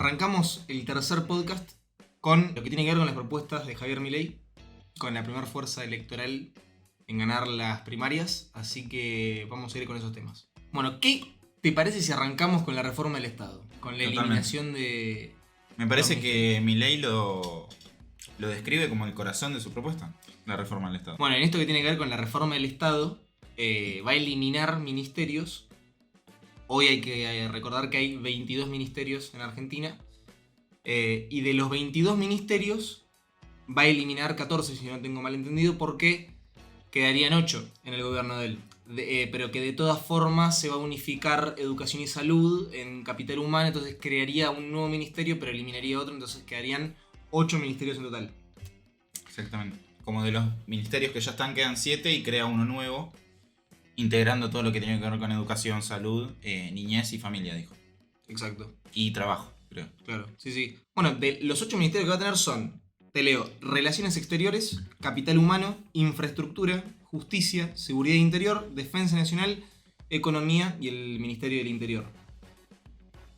arrancamos el tercer podcast con lo que tiene que ver con las propuestas de Javier Milei, con la primera fuerza electoral en ganar las primarias, así que vamos a ir con esos temas. Bueno, ¿qué te parece si arrancamos con la reforma del Estado? Con la eliminación de... Me parece que Milei lo describe como el corazón de su propuesta, la reforma del Estado. Bueno, en esto que tiene que ver con la reforma del Estado, va a eliminar ministerios. Hoy hay que recordar que hay 22 ministerios en Argentina. Y de los 22 ministerios va a eliminar 14, si no tengo mal entendido, porque quedarían 8 en el gobierno de él. Pero que de todas formas se va a unificar educación y salud en capital humano, entonces crearía un nuevo ministerio, pero eliminaría otro, entonces quedarían 8 ministerios en total. Exactamente. Como de los ministerios que ya están, quedan 7 y crea uno nuevo, integrando todo lo que tiene que ver con educación, salud, niñez y familia, dijo. Exacto. Y trabajo, creo. Claro, sí. Bueno, de los 8 ministerios que va a tener son, te leo, Relaciones Exteriores, Capital Humano, Infraestructura, Justicia, Seguridad Interior, Defensa Nacional, Economía y el Ministerio del Interior.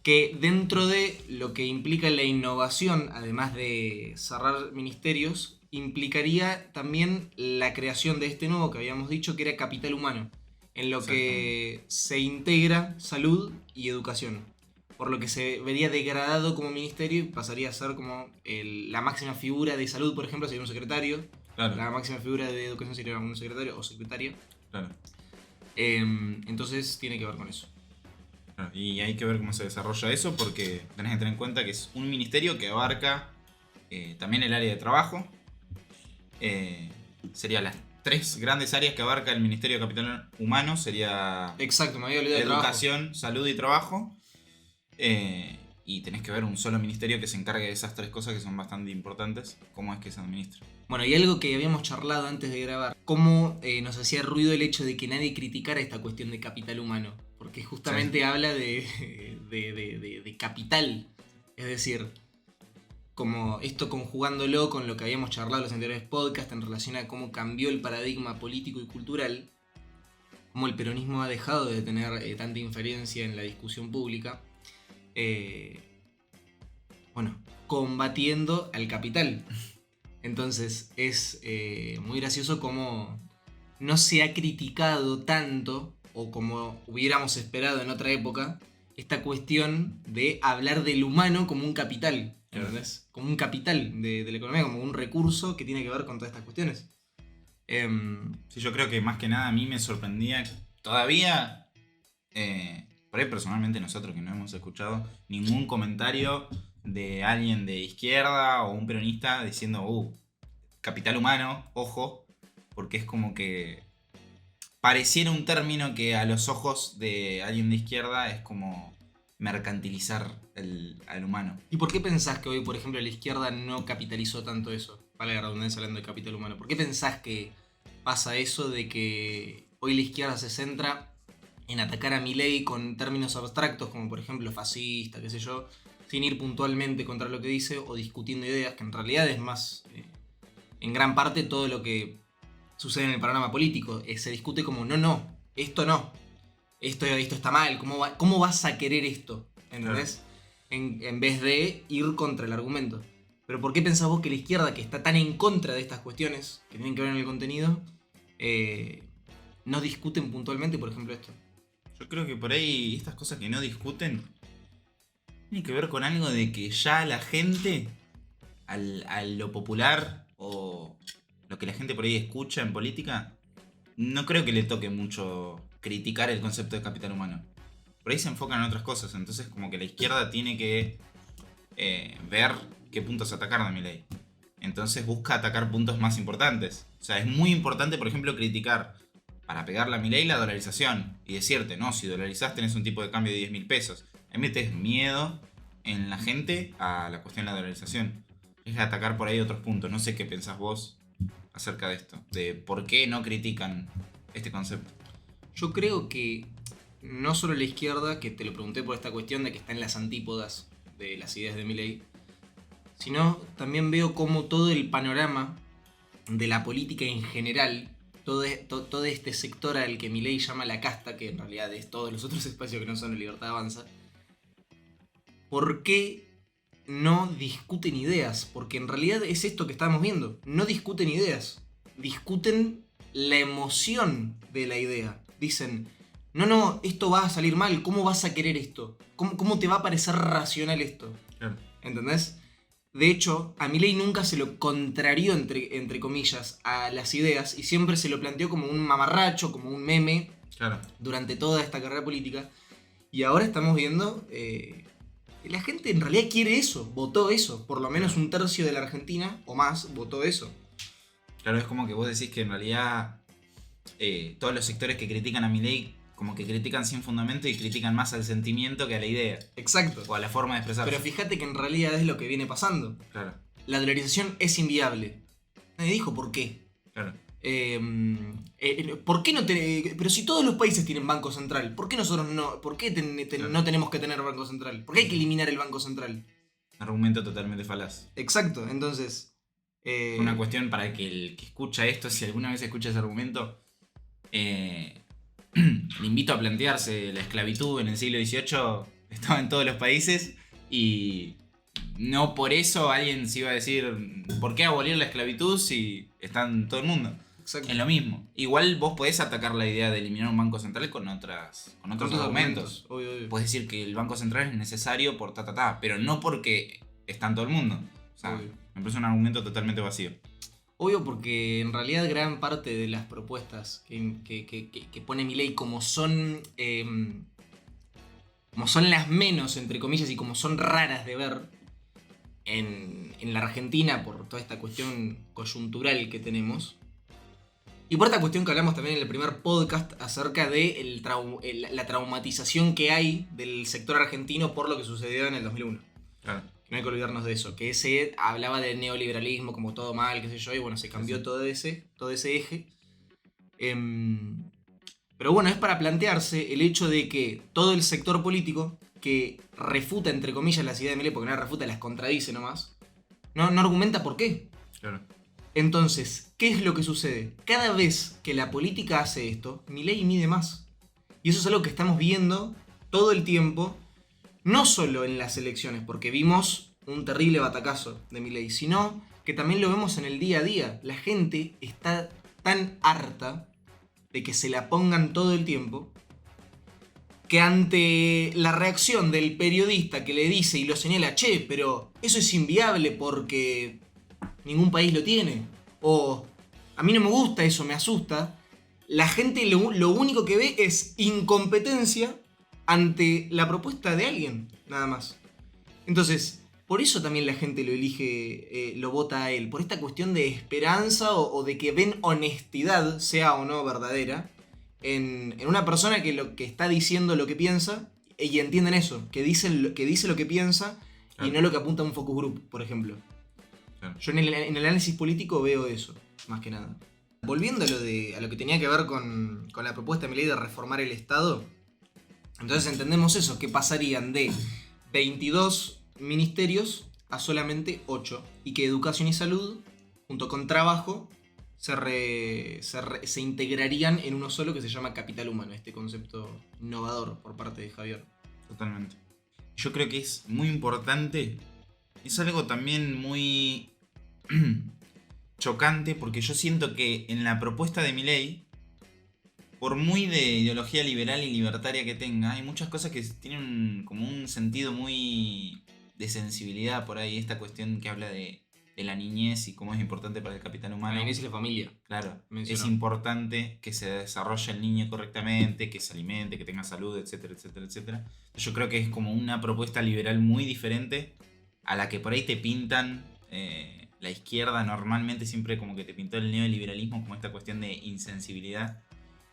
Que dentro de lo que implica la innovación, además de cerrar ministerios, implicaría también la creación de este nuevo que habíamos dicho que era Capital Humano, en lo que se integra salud y educación. Por lo que se vería degradado como ministerio y pasaría a ser como la máxima figura de salud, por ejemplo, sería un secretario. Claro. La máxima figura de educación sería un secretario o secretaria. Claro. Entonces tiene que ver con eso. Claro. Y hay que ver cómo se desarrolla eso, porque tenés que tener en cuenta que es un ministerio que abarca también el área de trabajo. Serían las 3 grandes áreas que abarca el Ministerio de Capital Humano. Sería exacto, me había olvidado de educación, salud y trabajo. Y tenés que ver un solo ministerio que se encargue de esas 3 cosas que son bastante importantes. ¿Cómo es que se administra? Bueno, y algo que habíamos charlado antes de grabar, cómo nos hacía ruido el hecho de que nadie criticara esta cuestión de capital humano, porque justamente habla de capital, es decir, como esto conjugándolo con lo que habíamos charlado en los anteriores podcasts en relación a cómo cambió el paradigma político y cultural, cómo el peronismo ha dejado de tener tanta inferencia en la discusión pública, combatiendo al capital. Entonces es muy gracioso cómo no se ha criticado tanto, o como hubiéramos esperado en otra época, esta cuestión de hablar del humano como un capital, ¿entendés? Como un capital de la economía, como un recurso que tiene que ver con todas estas cuestiones. Sí, yo creo que más que nada a mí me sorprendía todavía, por ahí personalmente nosotros que no hemos escuchado ningún comentario de alguien de izquierda o un peronista diciendo, capital humano, ojo, porque es como que pareciera un término que a los ojos de alguien de izquierda es como mercantilizar al humano. ¿Y por qué pensás que hoy, por ejemplo, la izquierda no capitalizó tanto eso? Vale la redundancia hablando de capital humano. ¿Por qué pensás que pasa eso de que hoy la izquierda se centra en atacar a Milei con términos abstractos, como por ejemplo fascista, qué sé yo, sin ir puntualmente contra lo que dice o discutiendo ideas, que en realidad es más, en gran parte, todo lo que sucede en el panorama político? Se discute como, esto está mal, ¿cómo vas a querer esto? ¿Entendés? Claro. En vez de ir contra el argumento. Pero ¿por qué pensás vos que la izquierda, que está tan en contra de estas cuestiones que tienen que ver en el contenido, no discuten puntualmente, por ejemplo, esto? Yo creo que por ahí estas cosas que no discuten tienen que ver con algo de que ya la gente, a lo popular o lo que la gente por ahí escucha en política, no creo que le toque mucho criticar el concepto de capital humano. Por ahí se enfocan en otras cosas, entonces como que la izquierda tiene que ver qué puntos atacar de Milei. Entonces busca atacar puntos más importantes. O sea, es muy importante, por ejemplo, criticar para pegarle a Milei la dolarización y decirte, no, si dolarizás tenés un tipo de cambio de 10.000 pesos. Ahí metes miedo en la gente a la cuestión de la dolarización. Es atacar por ahí otros puntos. No sé qué pensás vos acerca de esto, de por qué no critican este concepto. Yo creo que no solo la izquierda, que te lo pregunté por esta cuestión de que está en las antípodas de las ideas de Milei, sino también veo como todo el panorama de la política en general, todo este sector al que Milei llama la casta, que en realidad es todos los otros espacios que no son la Libertad Avanza, ¿por qué no discuten ideas, porque en realidad es esto que estamos viendo. No discuten ideas, discuten la emoción de la idea. Dicen, no, esto va a salir mal, ¿cómo vas a querer esto? ¿Cómo te va a parecer racional esto? Claro. ¿Entendés? De hecho, a Milei nunca se lo contrarió, entre comillas, a las ideas y siempre se lo planteó como un mamarracho, como un meme Claro. durante toda esta carrera política. Y ahora estamos viendo que la gente en realidad quiere eso, votó eso. Por lo menos un tercio de la Argentina o más votó eso. Claro, es como que vos decís que en realidad todos los sectores que critican a Milei como que critican sin fundamento y critican más al sentimiento que a la idea. Exacto. O a la forma de expresarse. Pero fíjate que en realidad es lo que viene pasando. Claro, La dolarización es inviable. Nadie dijo por qué. claro. ¿Por qué no pero si todos los países tienen banco central, ¿por qué nosotros no? ¿Por qué no tenemos que tener banco central? ¿Por qué hay que eliminar el banco central? Argumento totalmente falaz. Exacto, entonces... Una cuestión para que el que escucha esto, si alguna vez escucha ese argumento, le invito a plantearse la esclavitud en el siglo XVIII estaba en todos los países y no por eso alguien se iba a decir ¿por qué abolir la esclavitud si está en todo el mundo? Exacto. Es lo mismo. Igual vos podés atacar la idea de eliminar un banco central con otros argumentos. Obvio. Podés decir que el banco central es necesario por pero no porque está en todo el mundo. O sea, Obvio. me parece un argumento totalmente vacío. Obvio, porque en realidad gran parte de las propuestas que pone Milei como son las menos, entre comillas, y como son raras de ver en la Argentina por toda esta cuestión coyuntural que tenemos, y por esta cuestión que hablamos también en el primer podcast acerca de la traumatización que hay del sector argentino por lo que sucedió en el 2001. Claro. No hay que olvidarnos de eso, que ese hablaba del neoliberalismo como todo mal, qué sé yo, y bueno, se cambió Sí. todo ese eje. Pero bueno, es para plantearse el hecho de que todo el sector político que refuta, entre comillas, las ideas de Milei, porque no las refuta, las contradice nomás, no argumenta por qué. Claro. Entonces, ¿qué es lo que sucede? Cada vez que la política hace esto, Milei mide más. Y eso es algo que estamos viendo todo el tiempo. No solo en las elecciones, porque vimos un terrible batacazo de Milei, sino que también lo vemos en el día a día. La gente está tan harta de que se la pongan todo el tiempo, que ante la reacción del periodista que le dice y lo señala, che, pero eso es inviable porque ningún país lo tiene, o a mí no me gusta eso, me asusta, la gente lo único que ve es incompetencia ante la propuesta de alguien, nada más. Entonces, por eso también la gente lo elige, lo vota a él, por esta cuestión de esperanza o de que ven honestidad, sea o no verdadera, en una persona que está diciendo lo que piensa y entienden eso, que dice lo que piensa y no lo que apunta a un focus group, por ejemplo. Claro. Yo en el análisis político veo eso, más que nada. Volviendo a lo que tenía que ver con la propuesta de Milei de reformar el Estado, entonces entendemos eso, que pasarían de 22 ministerios a solamente 8, y que educación y salud, junto con trabajo, se integrarían en uno solo que se llama capital humano, este concepto innovador por parte de Javier. Totalmente. Yo creo que es muy importante, es algo también muy chocante, porque yo siento que en la propuesta de Milei, por muy de ideología liberal y libertaria que tenga, hay muchas cosas que tienen como un sentido muy de sensibilidad por ahí. Esta cuestión que habla de la niñez y cómo es importante para el capital humano. La niñez y la familia. Claro, mencionó. Es importante que se desarrolle el niño correctamente, que se alimente, que tenga salud, etcétera, etcétera, etcétera. Yo creo que es como una propuesta liberal muy diferente a la que por ahí te pintan la izquierda. Normalmente siempre como que te pintó el neoliberalismo como esta cuestión de insensibilidad.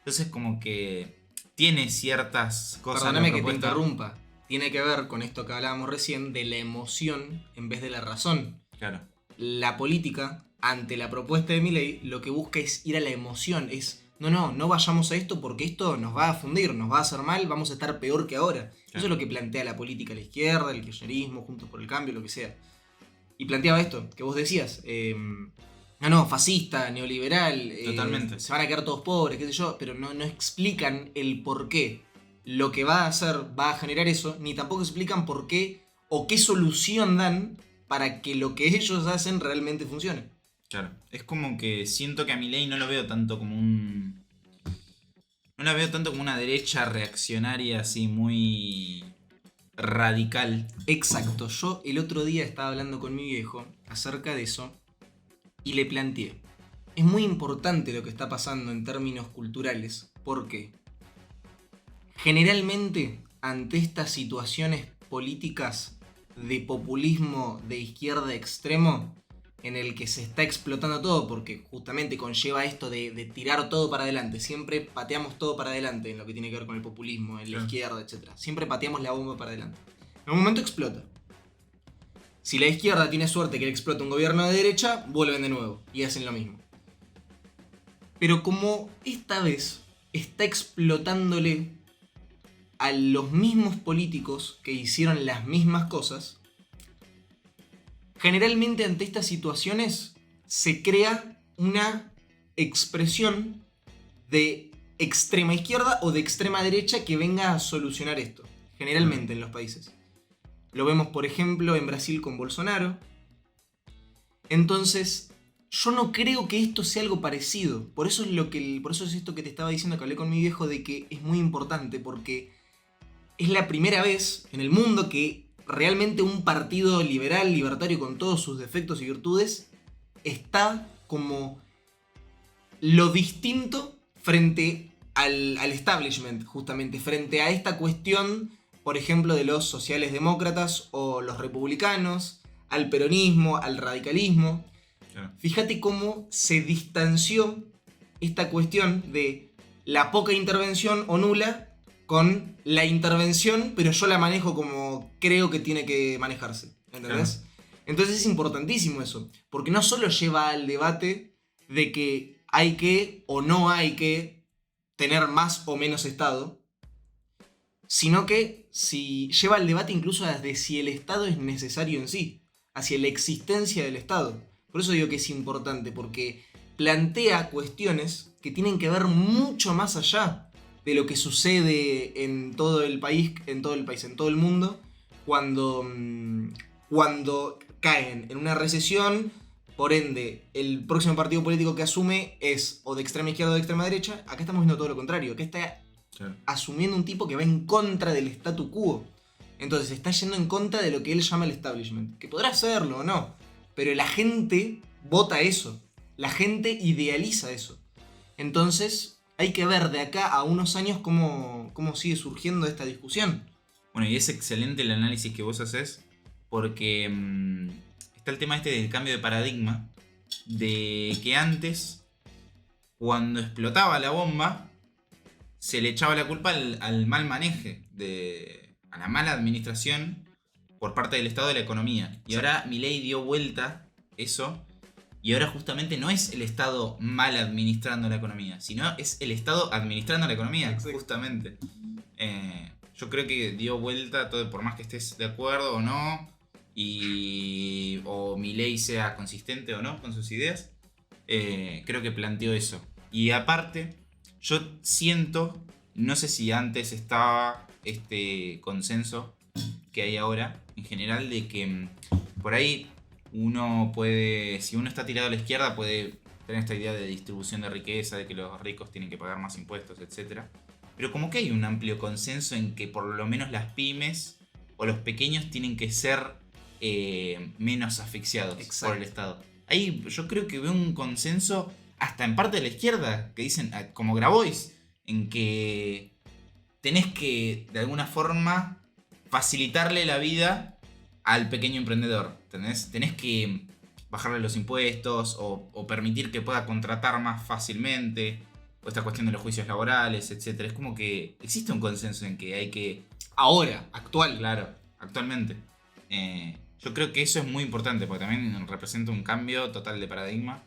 Entonces como que tiene ciertas cosas. Perdóname que te interrumpa. Tiene que ver con esto que hablábamos recién de la emoción en vez de la razón. Claro. La política, ante la propuesta de Milei, lo que busca es ir a la emoción. Es, no vayamos a esto porque esto nos va a fundir, nos va a hacer mal, vamos a estar peor que ahora. Claro. Eso es lo que plantea la política a la izquierda, el kirchnerismo, Juntos por el Cambio, lo que sea. Y planteaba esto, que vos decías, fascista, neoliberal, totalmente. Se van a quedar todos pobres, qué sé yo, pero no explican el por qué lo que va a hacer va a generar eso, ni tampoco explican por qué o qué solución dan para que lo que ellos hacen realmente funcione. Claro. Es como que siento que a Milei no lo veo tanto como un... No la veo tanto como una derecha reaccionaria así muy radical. Exacto, yo el otro día estaba hablando con mi viejo acerca de eso y le planteé. Es muy importante lo que está pasando en términos culturales, porque generalmente ante estas situaciones políticas de populismo de izquierda extremo, en el que se está explotando todo, porque justamente conlleva esto de tirar todo para adelante, siempre pateamos todo para adelante en lo que tiene que ver con el populismo, en la izquierda, etc. Siempre pateamos la bomba para adelante. En un momento explota. Si la izquierda tiene suerte que le explota un gobierno de derecha, vuelven de nuevo y hacen lo mismo. Pero como esta vez está explotándole a los mismos políticos que hicieron las mismas cosas, generalmente ante estas situaciones se crea una expresión de extrema izquierda o de extrema derecha que venga a solucionar esto, generalmente en los países. Lo vemos, por ejemplo, en Brasil con Bolsonaro. Entonces, yo no creo que esto sea algo parecido. Por eso es esto que te estaba diciendo, que hablé con mi viejo, de que es muy importante, porque es la primera vez en el mundo que realmente un partido liberal, libertario, con todos sus defectos y virtudes, está como lo distinto frente al establishment, justamente, frente a esta cuestión, por ejemplo, de los sociales demócratas o los republicanos, al peronismo, al radicalismo. Claro. Fíjate cómo se distanció esta cuestión de la poca intervención o nula con la intervención, pero yo la manejo como creo que tiene que manejarse, ¿entendés? Claro. Entonces es importantísimo eso, porque no solo lleva al debate de que hay que o no hay que tener más o menos Estado, sino que lleva al debate incluso de si el Estado es necesario en sí, hacia la existencia del Estado. Por eso digo que es importante, porque plantea cuestiones que tienen que ver mucho más allá de lo que sucede en todo el país, en todo el mundo, cuando caen en una recesión. Por ende, el próximo partido político que asume es o de extrema izquierda o de extrema derecha. Acá estamos viendo todo lo contrario. Acá está asumiendo un tipo que va en contra del statu quo. Entonces está yendo en contra de lo que él llama el establishment. Que podrá hacerlo o no, pero la gente vota eso. La gente idealiza eso. Entonces hay que ver de acá a unos años cómo sigue surgiendo esta discusión. Bueno, y es excelente el análisis que vos haces, porque está el tema este del cambio de paradigma, de que antes, cuando explotaba la bomba, se le echaba la culpa al mal maneje, a la mala administración por parte del Estado de la economía. Y ahora Milei dio vuelta eso, y ahora justamente no es el Estado mal administrando la economía, sino es el Estado administrando la economía. Exacto. Justamente. Yo creo que dio vuelta todo, por más que estés de acuerdo o no, o Milei sea consistente o no con sus ideas, creo que planteó eso. Y aparte, yo siento, no sé si antes estaba este consenso que hay ahora, en general, de que por ahí uno puede, si uno está tirado a la izquierda, puede tener esta idea de distribución de riqueza, de que los ricos tienen que pagar más impuestos, etc. Pero como que hay un amplio consenso en que por lo menos las pymes o los pequeños tienen que ser menos asfixiados. Exacto. Por el Estado. Ahí yo creo que veo un consenso hasta en parte de la izquierda, que dicen, como Grabois, en que tenés que de alguna forma facilitarle la vida al pequeño emprendedor. Tenés que bajarle los impuestos o permitir que pueda contratar más fácilmente, o esta cuestión de los juicios laborales, etc. Es como que existe un consenso en que hay que... Ahora, actual. Claro, actualmente. Yo creo que eso es muy importante, porque también representa un cambio total de paradigma.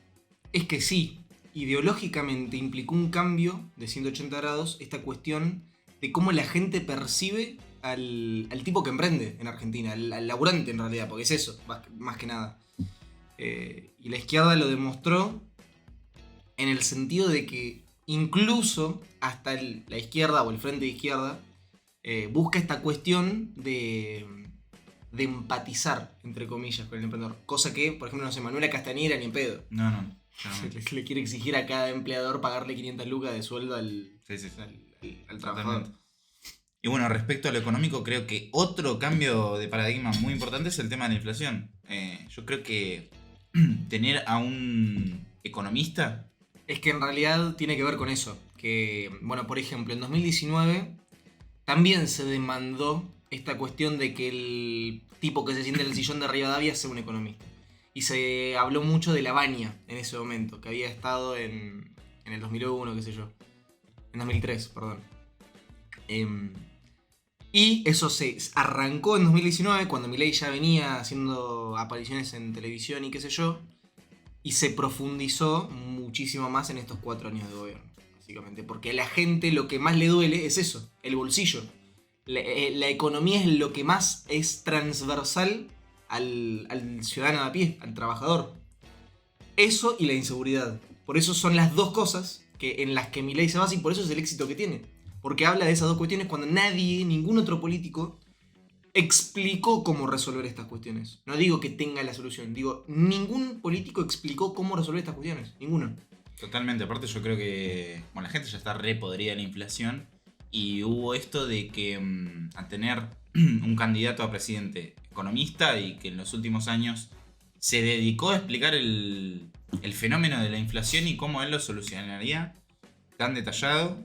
Es que sí, ideológicamente implicó un cambio de 180 grados esta cuestión de cómo la gente percibe al tipo que emprende en Argentina, al laburante en realidad, porque es eso, más que nada. Y la izquierda lo demostró en el sentido de que incluso hasta la izquierda o el frente de izquierda busca esta cuestión de de empatizar, entre comillas, con el emprendedor. Cosa que, por ejemplo, no sé, Manuela Castañera ni en pedo. No. Le quiere exigir a cada empleador pagarle 500 lucas de sueldo al trabajador. Totalmente. Y bueno, respecto a lo económico, creo que otro cambio de paradigma muy importante es el tema de la inflación. Yo creo que tener a un economista... Es que en realidad tiene que ver con eso. Que, bueno, por ejemplo, en 2019 también se demandó esta cuestión de que el tipo que se siente en el sillón de Rivadavia sea un economista. Y se habló mucho de Lavagna en ese momento, que había estado en el 2001, qué sé yo. En 2003, perdón. Y eso se arrancó en 2019, cuando Milei ya venía haciendo apariciones en televisión y qué sé yo. Y se profundizó muchísimo más en estos 4 años de gobierno, básicamente. Porque a la gente lo que más le duele es eso, el bolsillo. La economía es lo que más es transversal al ciudadano de a pie, al trabajador. Eso y la inseguridad. Por eso son las dos cosas en las que Milei se basa y por eso es el éxito que tiene. Porque habla de esas dos cuestiones cuando nadie, ningún otro político, explicó cómo resolver estas cuestiones. No digo que tenga la solución, digo, ningún político explicó cómo resolver estas cuestiones. Ninguno. Totalmente, aparte yo creo que la gente ya está re podrida de la inflación y hubo esto de que al tener un candidato a presidente economista y que en los últimos años se dedicó a explicar el fenómeno de la inflación y cómo él lo solucionaría tan detallado.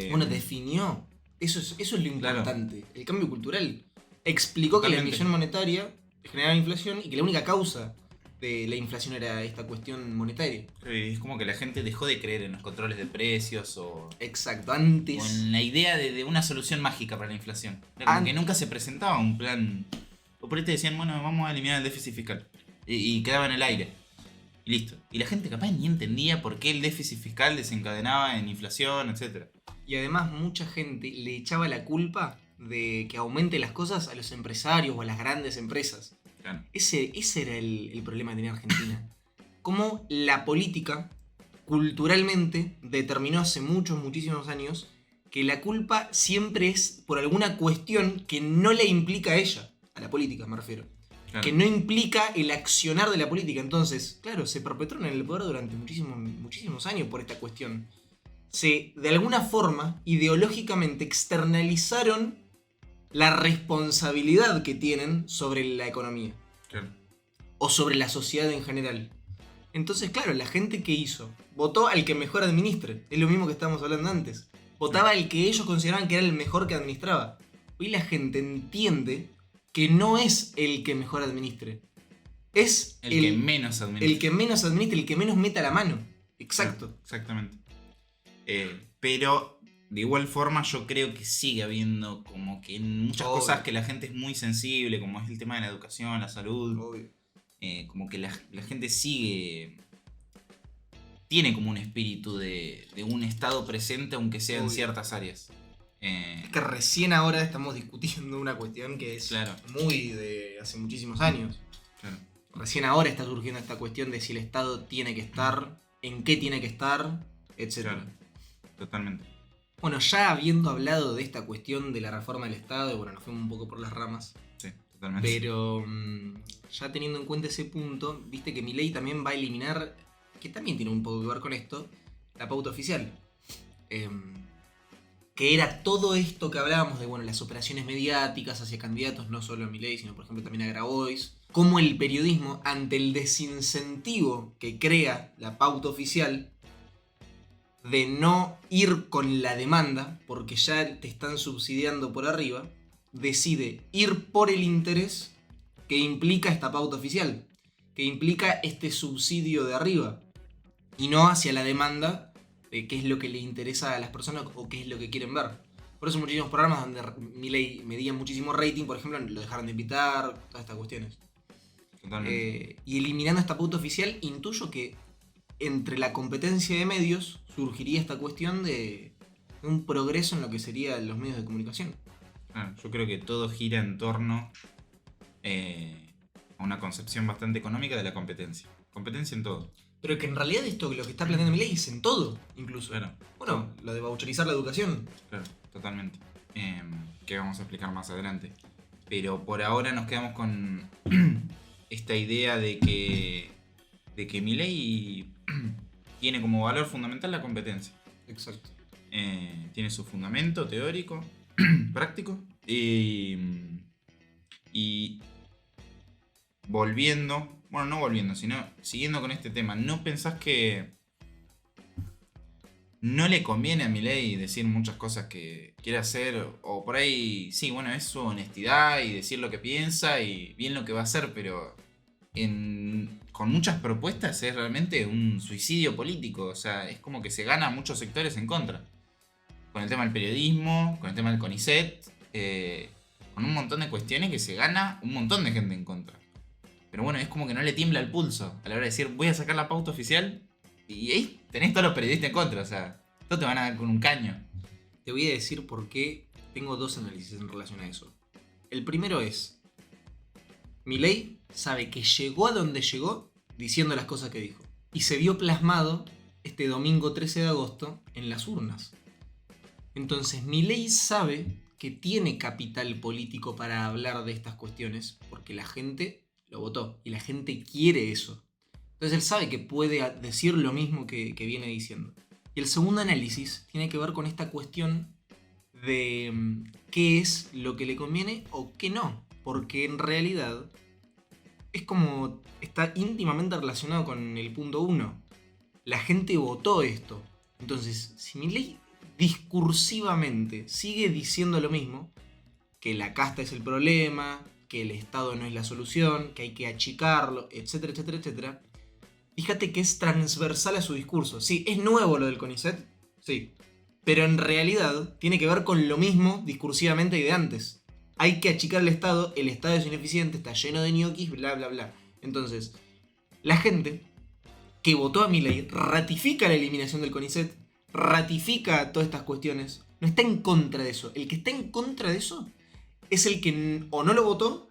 Bueno, definió. Eso es lo importante. Claro. El cambio cultural. Explicó Totalmente. Que la emisión monetaria generaba inflación y que la única causa de la inflación era esta cuestión monetaria. Es como que la gente dejó de creer en los controles de precios o... Exacto, antes... O en la idea de una solución mágica para la inflación. Como que nunca se presentaba un plan... O por ahí te decían, bueno, vamos a eliminar el déficit fiscal. Y quedaba en el aire. Y listo. Y la gente capaz ni entendía por qué el déficit fiscal desencadenaba en inflación, etc. Y además mucha gente le echaba la culpa de que aumente las cosas a los empresarios o a las grandes empresas. Claro. Ese era el problema que tenía Argentina. Cómo la política, culturalmente, determinó hace muchísimos años que la culpa siempre es por alguna cuestión que no le implica a ella, a la política me refiero. Claro. Que no implica el accionar de la política. Entonces, claro, se perpetraron en el poder durante muchísimos años por esta cuestión. De alguna forma, ideológicamente, externalizaron la responsabilidad que tienen sobre la economía. Claro. O sobre la sociedad en general. Entonces, claro, la gente que hizo, votó al que mejor administre. Es lo mismo que estábamos hablando antes. Votaba al que ellos consideraban que era el mejor que administraba. Hoy la gente entiende que no es el que mejor administre. Es el que menos administre. El que menos administre, el que menos meta la mano. Exacto. Claro, exactamente. Pero de igual forma yo creo que sigue habiendo como que en muchas cosas que la gente es muy sensible, como es el tema de la educación, la salud. Como que la gente tiene como un espíritu de un estado presente aunque sea en ciertas áreas. Es que recién ahora estamos discutiendo una cuestión que es muy de hace muchísimos años. Claro. Recién ahora está surgiendo esta cuestión de si el Estado tiene que estar, en qué tiene que estar, etc. Claro. Totalmente. Bueno, ya habiendo hablado de esta cuestión de la reforma del Estado, y bueno, nos fuimos un poco por las ramas. Sí, totalmente. Pero ya teniendo en cuenta ese punto, viste que Milei también va a eliminar, que también tiene un poco que ver con esto, la pauta oficial. Que era todo esto que hablábamos de, bueno, las operaciones mediáticas hacia candidatos, no solo a Milei, sino por ejemplo también a Grabois. Cómo el periodismo, ante el desincentivo que crea la pauta oficial, de no ir con la demanda, porque ya te están subsidiando por arriba, decide ir por el interés que implica esta pauta oficial, que implica este subsidio de arriba, y no hacia la demanda de qué es lo que le interesa a las personas o qué es lo que quieren ver. Por eso muchísimos programas donde Milei medía muchísimo rating, por ejemplo, lo dejaron de invitar, todas estas cuestiones. Totalmente. Y eliminando esta pauta oficial, intuyo que entre la competencia de medios surgiría esta cuestión de un progreso en lo que serían los medios de comunicación. Yo creo que todo gira en torno a una concepción bastante económica de la competencia. Competencia en todo. Pero que en realidad esto, lo que está planteando Milei, es en todo, incluso. Claro. Bueno, lo de voucherizar la educación. Claro, totalmente. Que vamos a explicar más adelante. Pero por ahora nos quedamos con esta idea de que Milei tiene como valor fundamental la competencia. Exacto. Tiene su fundamento teórico, práctico. Y volviendo, bueno, no volviendo, sino siguiendo con este tema, ¿no pensás que no le conviene a Milei decir muchas cosas que quiere hacer? O por ahí, sí, bueno, es su honestidad y decir lo que piensa y bien lo que va a hacer, pero con muchas propuestas es realmente un suicidio político. O sea, es como que se gana a muchos sectores en contra. Con el tema del periodismo, con el tema del CONICET, con un montón de cuestiones que se gana un montón de gente en contra. Pero bueno, es como que no le tiembla el pulso a la hora de decir, voy a sacar la pauta oficial. Y ahí tenés todos los periodistas en contra, o sea, todos te van a dar con un caño. Te voy a decir por qué tengo dos análisis en relación a eso. El primero es, Milei sabe que llegó a donde llegó diciendo las cosas que dijo. Y se vio plasmado este domingo 13 de agosto en las urnas. Entonces Milei sabe que tiene capital político para hablar de estas cuestiones porque la gente lo votó y la gente quiere eso. Entonces él sabe que puede decir lo mismo que viene diciendo. Y el segundo análisis tiene que ver con esta cuestión de qué es lo que le conviene o qué no. Porque en realidad es como está íntimamente relacionado con el punto 1. La gente votó esto. Entonces, si Milei discursivamente sigue diciendo lo mismo, que la casta es el problema, que el Estado no es la solución, que hay que achicarlo, etcétera, etcétera, etcétera, fíjate que es transversal a su discurso. Sí, es nuevo lo del CONICET, sí, pero en realidad tiene que ver con lo mismo discursivamente y de antes. Hay que achicar el Estado es ineficiente, está lleno de ñoquis, bla, bla, bla. Entonces, la gente que votó a Milei ratifica la eliminación del CONICET, ratifica todas estas cuestiones, no está en contra de eso. El que está en contra de eso es el que o no lo votó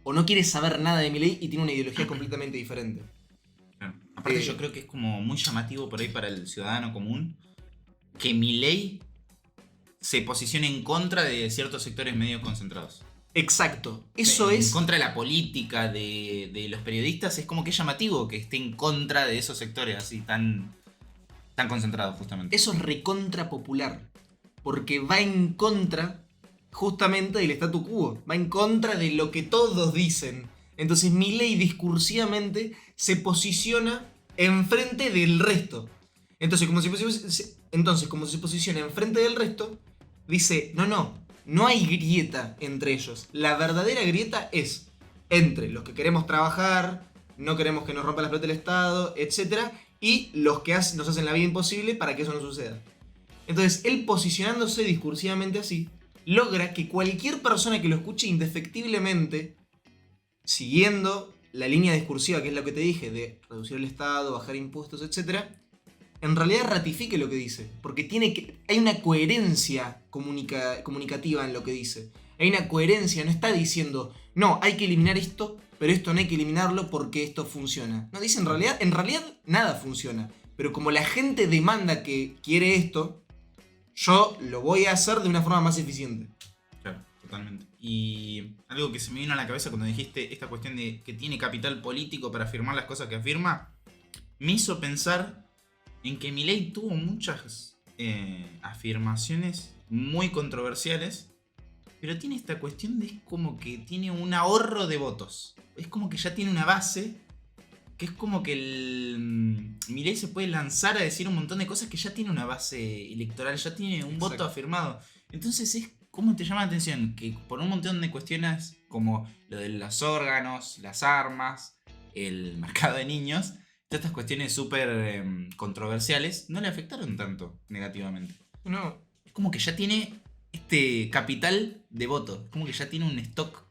o no quiere saber nada de Milei y tiene una ideología completamente diferente. Claro. Aparte yo creo que es como muy llamativo por ahí para el ciudadano común que Milei se posicione en contra de ciertos sectores medio concentrados. Exacto, eso es... En contra de la política, de los periodistas, es como que es llamativo que esté en contra de esos sectores así tan concentrados justamente. Eso es recontra popular, porque va en contra justamente del statu quo, va en contra de lo que todos dicen. Entonces Milei discursivamente se posiciona enfrente del resto. Entonces, como se posiciona enfrente del resto, dice, no hay grieta entre ellos. La verdadera grieta es entre los que queremos trabajar, no queremos que nos rompa las pelotas del Estado, etc. Y los que nos hacen la vida imposible para que eso no suceda. Entonces, él posicionándose discursivamente así, logra que cualquier persona que lo escuche indefectiblemente, siguiendo la línea discursiva, que es lo que te dije, de reducir el Estado, bajar impuestos, etc., en realidad ratifique lo que dice. Porque hay una coherencia comunicativa en lo que dice. Hay una coherencia, no está diciendo, no, hay que eliminar esto, pero esto no hay que eliminarlo porque esto funciona. No, dice en realidad nada funciona. Pero como la gente demanda que quiere esto, yo lo voy a hacer de una forma más eficiente. Claro, totalmente. Y algo que se me vino a la cabeza cuando dijiste esta cuestión de que tiene capital político para afirmar las cosas que afirma, me hizo pensar en que Milei tuvo muchas afirmaciones muy controversiales, pero tiene esta cuestión de como que tiene un ahorro de votos. Es como que ya tiene una base, que es como que Milei se puede lanzar a decir un montón de cosas que ya tiene una base electoral, ya tiene un voto afirmado. Entonces es como te llama la atención que por un montón de cuestiones como lo de los órganos, las armas, el mercado de niños, todas estas cuestiones súper controversiales no le afectaron tanto negativamente. No. Es como que ya tiene este capital de voto. Es como que ya tiene un stock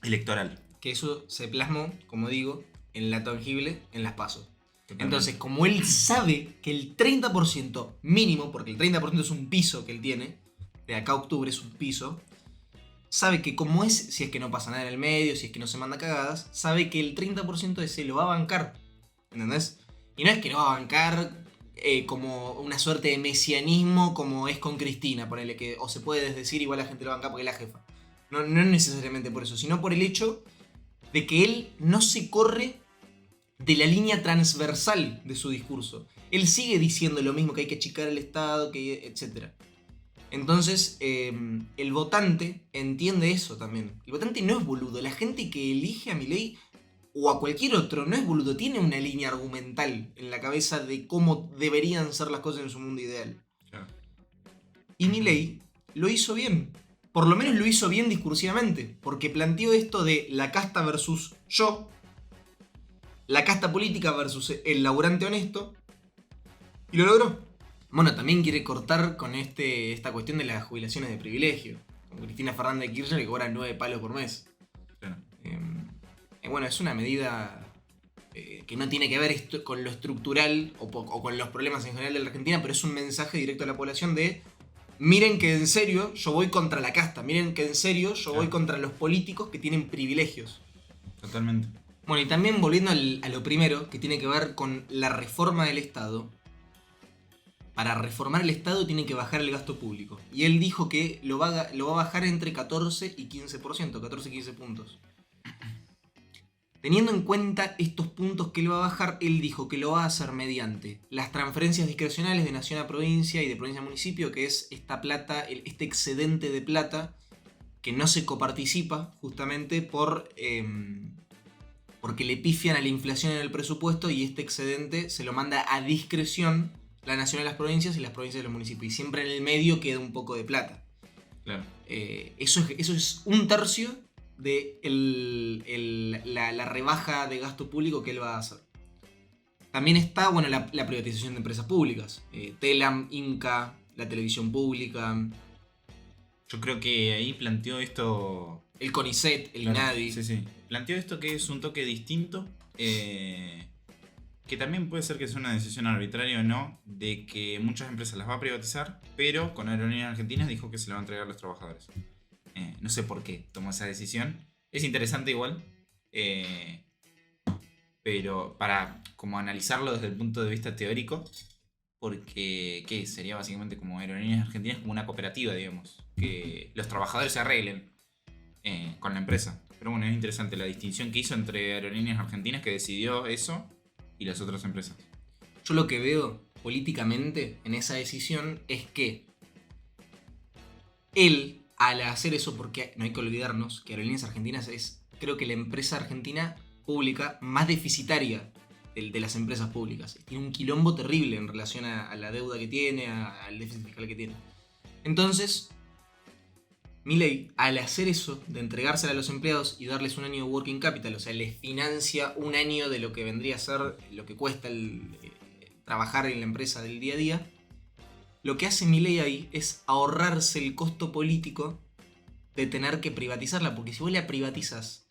electoral. Que eso se plasmó, como digo, en la tangible, en las PASO. Entonces, como él sabe que el 30% mínimo, porque el 30% es un piso que él tiene, de acá a octubre es un piso, sabe que como es, si es que no pasa nada en el medio, si es que no se manda cagadas, sabe que el 30% ese lo va a bancar. ¿Entendés? Y no es que lo va a bancar como una suerte de mesianismo como es con Cristina, ponele que, o se puede desdecir, igual la gente lo banca porque es la jefa. No, no necesariamente por eso, sino por el hecho de que él no se corre de la línea transversal de su discurso. Él sigue diciendo lo mismo, que hay que achicar el Estado, que etc. Entonces, el votante entiende eso también. El votante no es boludo. La gente que elige a Milei o a cualquier otro no es boludo. Tiene una línea argumental en la cabeza de cómo deberían ser las cosas en su mundo ideal. Claro. Y Milei lo hizo bien. Por lo menos lo hizo bien discursivamente. Porque planteó esto de la casta versus yo. La casta política versus el laburante honesto. Y lo logró. Bueno, también quiere cortar con esta cuestión de las jubilaciones de privilegio. Como Cristina Fernández de Kirchner, que cobra 9 palos por mes. Claro. Bueno, es una medida que no tiene que ver con lo estructural o con los problemas en general de la Argentina, pero es un mensaje directo a la población de: miren que en serio yo voy contra la casta, miren que en serio yo voy contra los políticos que tienen privilegios. Totalmente. Bueno, y también volviendo a lo primero, que tiene que ver con la reforma del Estado. Para reformar el Estado tiene que bajar el gasto público. Y él dijo que lo va a bajar entre 14 y 15%, 14 y 15 puntos. Teniendo en cuenta estos puntos que él va a bajar, él dijo que lo va a hacer mediante las transferencias discrecionales de nación a provincia y de provincia a municipio, que es esta plata, este excedente de plata que no se coparticipa justamente porque le pifian a la inflación en el presupuesto, y este excedente se lo manda a discreción la nación a las provincias y las provincias a los municipios. Y siempre en el medio queda un poco de plata. Claro. Eso es un tercio de la rebaja de gasto público que él va a hacer. También está, bueno, la privatización de empresas públicas. Telam, Inca, la televisión pública. Yo creo que ahí planteó esto... El CONICET, el Claro, INADI. Sí. Planteó esto que es un toque distinto. Que también puede ser que sea una decisión arbitraria o no, de que muchas empresas las va a privatizar, pero con Aerolíneas Argentinas dijo que se le va a entregar a los trabajadores. No sé por qué tomó esa decisión. Es interesante igual, pero para como analizarlo desde el punto de vista teórico, porque ¿qué? Sería básicamente como Aerolíneas Argentinas como una cooperativa, digamos, que los trabajadores se arreglen con la empresa. Pero bueno, es interesante la distinción que hizo entre Aerolíneas Argentinas, que decidió eso, y las otras empresas. Yo lo que veo políticamente en esa decisión es que él, al hacer eso, porque no hay que olvidarnos que Aerolíneas Argentinas es, creo que la empresa argentina pública más deficitaria de las empresas públicas. Tiene un quilombo terrible en relación a la deuda que tiene, al déficit fiscal que tiene. Entonces, Milei, al hacer eso, de entregársela a los empleados y darles un año de working capital, o sea, les financia un año de lo que vendría a ser lo que cuesta trabajar en la empresa del día a día, lo que hace Milei ahí es ahorrarse el costo político de tener que privatizarla, porque si vos la privatizas,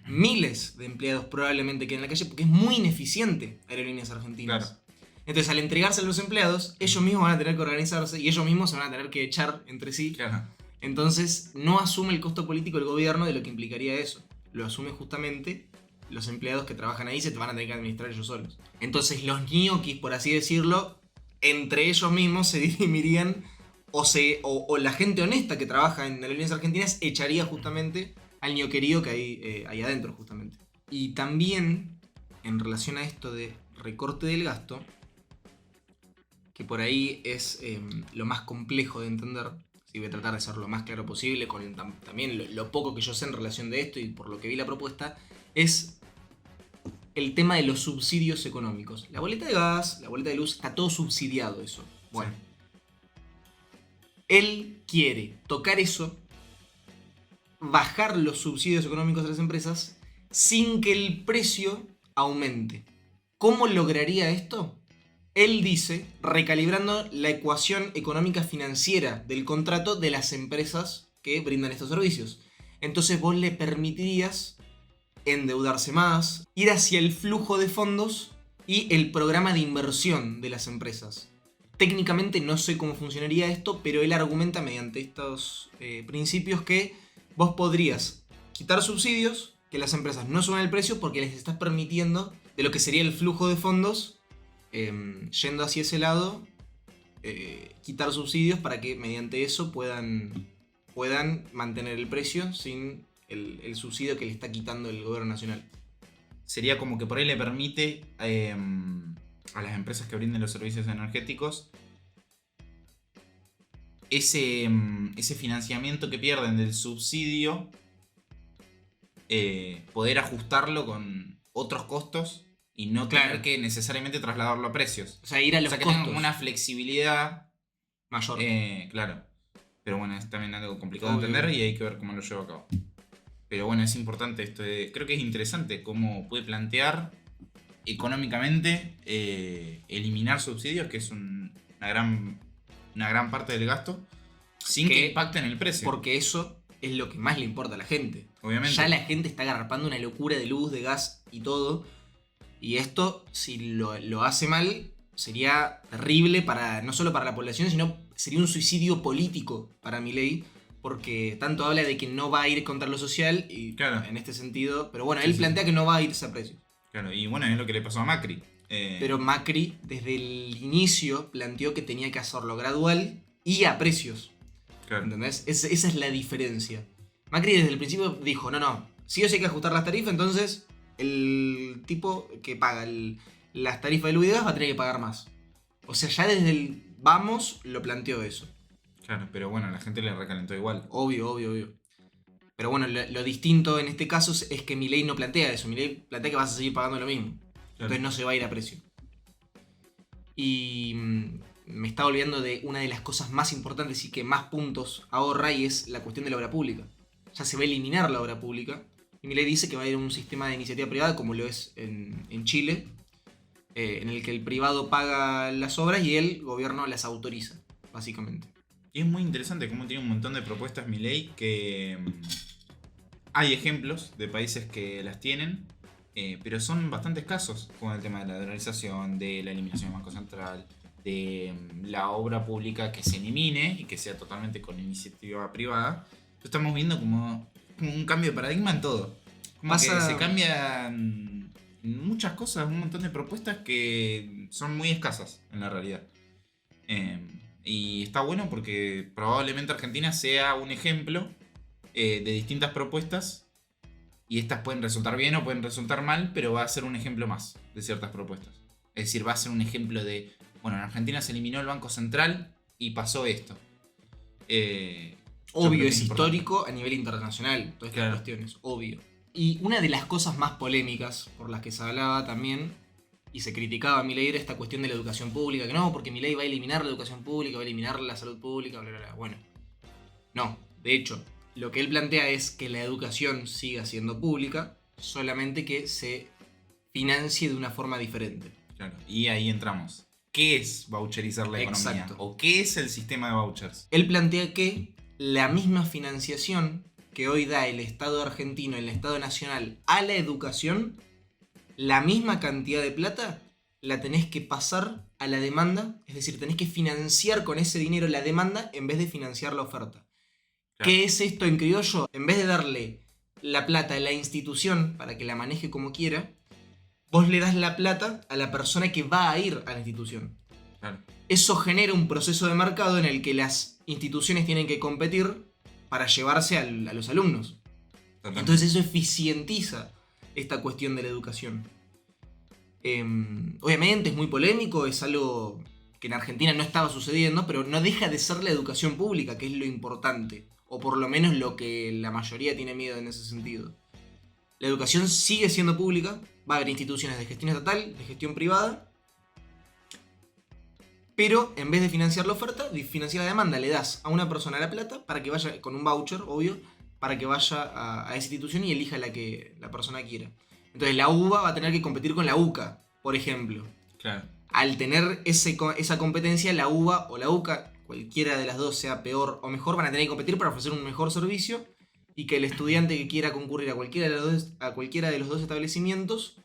miles de empleados probablemente queden en la calle, porque es muy ineficiente Aerolíneas Argentinas. Claro. Entonces, al entregarse a los empleados, ellos mismos van a tener que organizarse y ellos mismos se van a tener que echar entre sí. Claro. Entonces, no asume el costo político del gobierno de lo que implicaría eso. Lo asume justamente los empleados que trabajan ahí, se te van a tener que administrar ellos solos. Entonces, los ñoquis, por así decirlo, entre ellos mismos se dirimirían, o la gente honesta que trabaja en Aerolíneas Argentinas echaría justamente al ñoquerío que hay ahí adentro, justamente. Y también, en relación a esto de recorte del gasto, que por ahí es lo más complejo de entender. Sí, voy a tratar de ser lo más claro posible, con también lo poco que yo sé en relación de esto y por lo que vi la propuesta, es el tema de los subsidios económicos. La boleta de gas, la boleta de luz, está todo subsidiado eso. Bueno, él quiere tocar eso, bajar los subsidios económicos de las empresas sin que el precio aumente. ¿Cómo lograría esto? Él dice, recalibrando la ecuación económica financiera del contrato de las empresas que brindan estos servicios. Entonces vos le permitirías endeudarse más, ir hacia el flujo de fondos y el programa de inversión de las empresas. Técnicamente no sé cómo funcionaría esto, pero él argumenta mediante estos principios que vos podrías quitar subsidios, que las empresas no suban el precio porque les estás permitiendo de lo que sería el flujo de fondos yendo hacia ese lado, quitar subsidios para que mediante eso puedan mantener el precio sin el subsidio que le está quitando el gobierno nacional. Sería como que por ahí le permite a las empresas que brinden los servicios energéticos ese financiamiento que pierden del subsidio, poder ajustarlo con otros costos y no tener que necesariamente trasladarlo a precios. O sea, ir a los que costos. tengan como una flexibilidad mayor. Claro. Pero bueno, es también algo complicado de entender y hay que ver cómo lo lleva a cabo. Pero bueno, es importante esto. Creo que es interesante cómo puede plantear económicamente eliminar subsidios, que es una gran parte del gasto, sin que impacte en el precio. Porque eso es lo que más le importa a la gente. Obviamente. Ya la gente está agarrapando una locura de luz, de gas y todo. Y esto, si lo hace mal, sería terrible no solo para la población, sino sería un suicidio político para Milei. Porque tanto habla de que no va a ir contra lo social y claro, en este sentido. Pero bueno, él plantea que no va a irse a precios. Claro, y bueno, es lo que le pasó a Macri. Pero Macri, desde el inicio, planteó que tenía que hacerlo gradual y a precios. Claro. ¿Entendés? Esa es la diferencia. Macri desde el principio dijo, no, sí o sí hay que ajustar las tarifas, entonces el tipo que paga las tarifas de luz y gas va a tener que pagar más. O sea, ya desde el vamos lo planteó eso. Claro, pero bueno, a la gente le recalentó igual. Obvio. Pero bueno, lo distinto en este caso es que Milei no plantea eso. Milei plantea que vas a seguir pagando lo mismo. Claro. Entonces no se va a ir a precio. Y me estaba olvidando de una de las cosas más importantes y que más puntos ahorra, y es la cuestión de la obra pública. Ya se va a eliminar la obra pública. Y Milei dice que va a ir a un sistema de iniciativa privada, como lo es en Chile, en el que el privado paga las obras y el gobierno las autoriza, básicamente. Y es muy interesante cómo tiene un montón de propuestas Milei, que hay ejemplos de países que las tienen, pero son bastante escasos, como el tema de la dolarización, de la eliminación del Banco Central, de la obra pública que se elimine y que sea totalmente con iniciativa privada. Estamos viendo como un cambio de paradigma en todo. Como que se cambian muchas cosas, un montón de propuestas que son muy escasas en la realidad. Y está bueno porque probablemente Argentina sea un ejemplo de distintas propuestas. Y estas pueden resultar bien o pueden resultar mal, pero va a ser un ejemplo más de ciertas propuestas. Es decir, va a ser un ejemplo de, bueno, en Argentina se eliminó el Banco Central y pasó esto. Obvio, es histórico a nivel internacional, todas estas cuestiones, obvio. Y una de las cosas más polémicas por las que se hablaba también, y se criticaba a Milei, era esta cuestión de la educación pública, que no, porque Milei va a eliminar la educación pública, va a eliminar la salud pública, bla, bla, bla. Bueno, no, de hecho, lo que él plantea es que la educación siga siendo pública, solamente que se financie de una forma diferente. Claro, y ahí entramos. ¿Qué es voucherizar la economía? ¿O qué es el sistema de vouchers? Él plantea que la misma financiación que hoy da el Estado argentino, el Estado nacional, a la educación, la misma cantidad de plata la tenés que pasar a la demanda, es decir, tenés que financiar con ese dinero la demanda en vez de financiar la oferta. Claro. ¿Qué es esto en criollo? En vez de darle la plata a la institución para que la maneje como quiera, vos le das la plata a la persona que va a ir a la institución. Claro. Eso genera un proceso de mercado en el que las instituciones tienen que competir para llevarse a los alumnos. Totalmente. Entonces eso eficientiza esta cuestión de la educación. Obviamente es muy polémico, es algo que en Argentina no estaba sucediendo, pero no deja de ser la educación pública, que es lo importante, o por lo menos lo que la mayoría tiene miedo en ese sentido. La educación sigue siendo pública, va a haber instituciones de gestión estatal, de gestión privada, pero en vez de financiar la oferta, de financiar la demanda, le das a una persona la plata para que vaya, con un voucher, obvio, para que vaya a esa institución y elija la que la persona quiera. Entonces la UBA va a tener que competir con la UCA, por ejemplo. Claro. Al tener esa competencia, la UBA o la UCA, cualquiera de las dos, sea peor o mejor, van a tener que competir para ofrecer un mejor servicio y que el estudiante que quiera concurrir a cualquiera de los dos establecimientos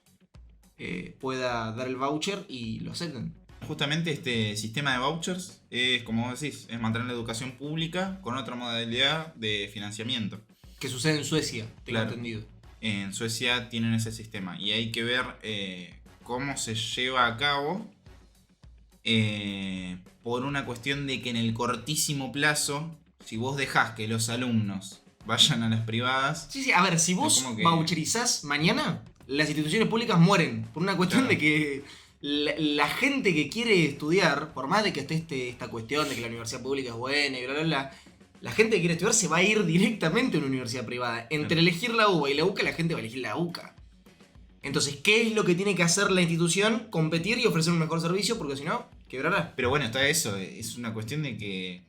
pueda dar el voucher y lo acepten. Justamente este sistema de vouchers es, como vos decís, es mantener la educación pública con otra modalidad de financiamiento. Que sucede en Suecia, tengo entendido. En Suecia tienen ese sistema y hay que ver cómo se lleva a cabo por una cuestión de que en el cortísimo plazo, si vos dejás que los alumnos vayan a las privadas... Sí, a ver, si vos como que... voucherizás mañana, las instituciones públicas mueren. Por una cuestión Claro. de que la gente que quiere estudiar, por más de que esté esta cuestión de que la universidad pública es buena y bla, bla, bla, la gente que quiere estudiar se va a ir directamente a una universidad privada. Entre Claro. elegir la UBA y la UCA, la gente va a elegir la UCA. Entonces, ¿qué es lo que tiene que hacer la institución? Competir y ofrecer un mejor servicio, porque si no, quebrará. Pero bueno, está eso. Es una cuestión de que,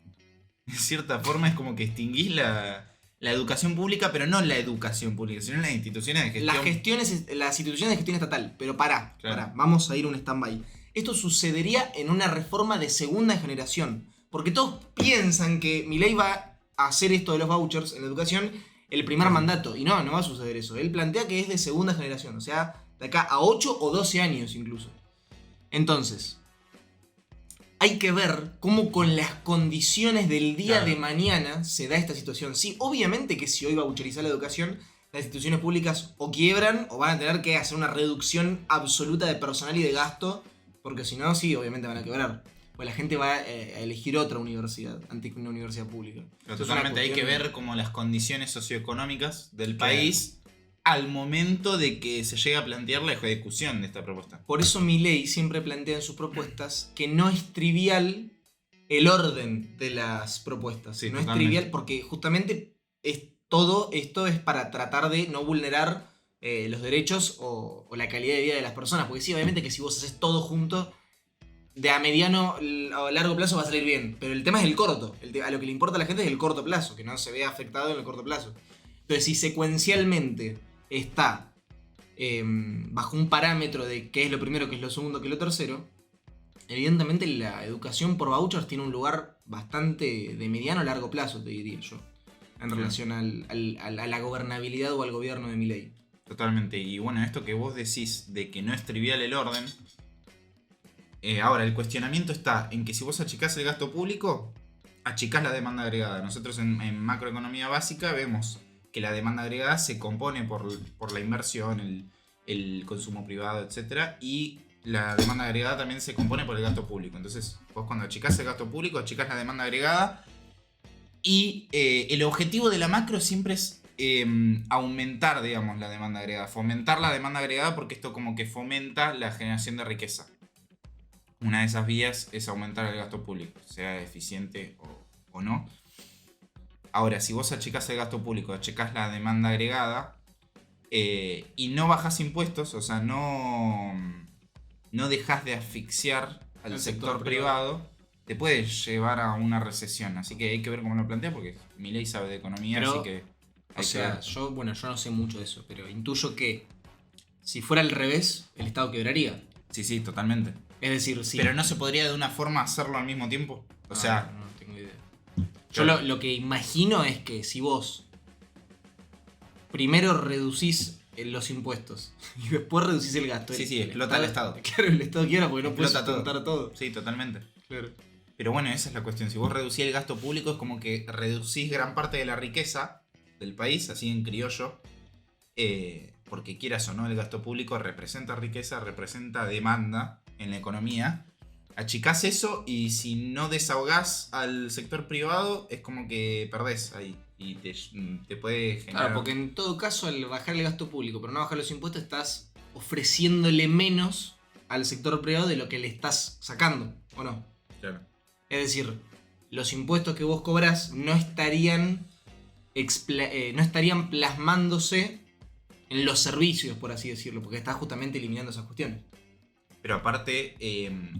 de cierta forma, es como que extinguís la educación pública, pero no la educación pública, sino las instituciones de gestión. Las instituciones de gestión estatal. Pero pará, Claro. vamos a ir a un stand-by. Esto sucedería en una reforma de segunda generación. Porque todos piensan que Milei va a hacer esto de los vouchers en la educación el primer mandato. Y no va a suceder eso. Él plantea que es de segunda generación. O sea, de acá a 8 o 12 años incluso. Entonces, hay que ver cómo con las condiciones del día Claro. de mañana se da esta situación. Sí, obviamente que si hoy voucherizar la educación, las instituciones públicas o quiebran o van a tener que hacer una reducción absoluta de personal y de gasto, porque si no, sí, obviamente van a quebrar. Pues la gente va a elegir otra universidad antes que una universidad pública. Pero Eso es una totalmente hay que cuestión- ver como las condiciones socioeconómicas del Claro. país al momento de que se llegue a plantear la ejecución de esta propuesta. Por eso Milei siempre plantea en sus propuestas que no es trivial el orden de las propuestas. Sí, no totalmente. es trivial porque justamente todo esto es para tratar de no vulnerar los derechos o la calidad de vida de las personas. Porque sí, obviamente que si vos haces todo junto, de a mediano o largo plazo va a salir bien. Pero el tema es el corto. A lo que le importa a la gente es el corto plazo, que no se vea afectado en el corto plazo. Entonces, si secuencialmente está bajo un parámetro de qué es lo primero, qué es lo segundo, qué es lo tercero, evidentemente la educación por vouchers tiene un lugar bastante de mediano a largo plazo, te diría yo, en Sí. relación a la gobernabilidad o al gobierno de Milei. Totalmente. Y bueno, esto que vos decís de que no es trivial el orden. Ahora, el cuestionamiento está en que si vos achicás el gasto público, achicás la demanda agregada. Nosotros en macroeconomía básica vemos que la demanda agregada se compone por la inversión, el consumo privado, etc. Y la demanda agregada también se compone por el gasto público. Entonces, vos cuando achicás el gasto público, achicás la demanda agregada. Y el objetivo de la macro siempre es aumentar, digamos, la demanda agregada. Fomentar la demanda agregada porque esto como que fomenta la generación de riqueza. Una de esas vías es aumentar el gasto público, sea eficiente o no. Ahora, si vos achicás el gasto público, achicás la demanda agregada y no bajás impuestos, o sea, no dejás de asfixiar al Al sector sector privado, te puede llevar a una recesión. Así que hay que ver cómo lo plantea, porque Milei sabe de economía, Pero, así que hay O sea, que ver. yo no sé mucho de eso, pero intuyo que si fuera al revés, el Estado quebraría. Sí, totalmente. Es decir, sí. Pero no se podría de una forma hacerlo al mismo tiempo. O sea, no tengo idea. Yo Claro. lo que imagino es que si vos primero reducís los impuestos y después reducís el gasto. Sí, explota el Estado. Claro, el Estado quiebra porque no puede Explota todo. sustentar todo. sí, totalmente. Claro. Pero bueno, esa es la cuestión. Si vos reducís el gasto público, es como que reducís gran parte de la riqueza del país, así en criollo. Porque quieras o no, el gasto público representa riqueza, representa demanda en la economía. Achicás eso y si no desahogás al sector privado, es como que perdés ahí. Y te puede generar... Claro, porque en todo caso, al bajar el gasto público, pero no bajar los impuestos, estás ofreciéndole menos al sector privado de lo que le estás sacando, ¿o no? Claro. Es decir, los impuestos que vos cobrás no estarían plasmándose en los servicios, por así decirlo, porque estás justamente eliminando esas cuestiones. Pero aparte,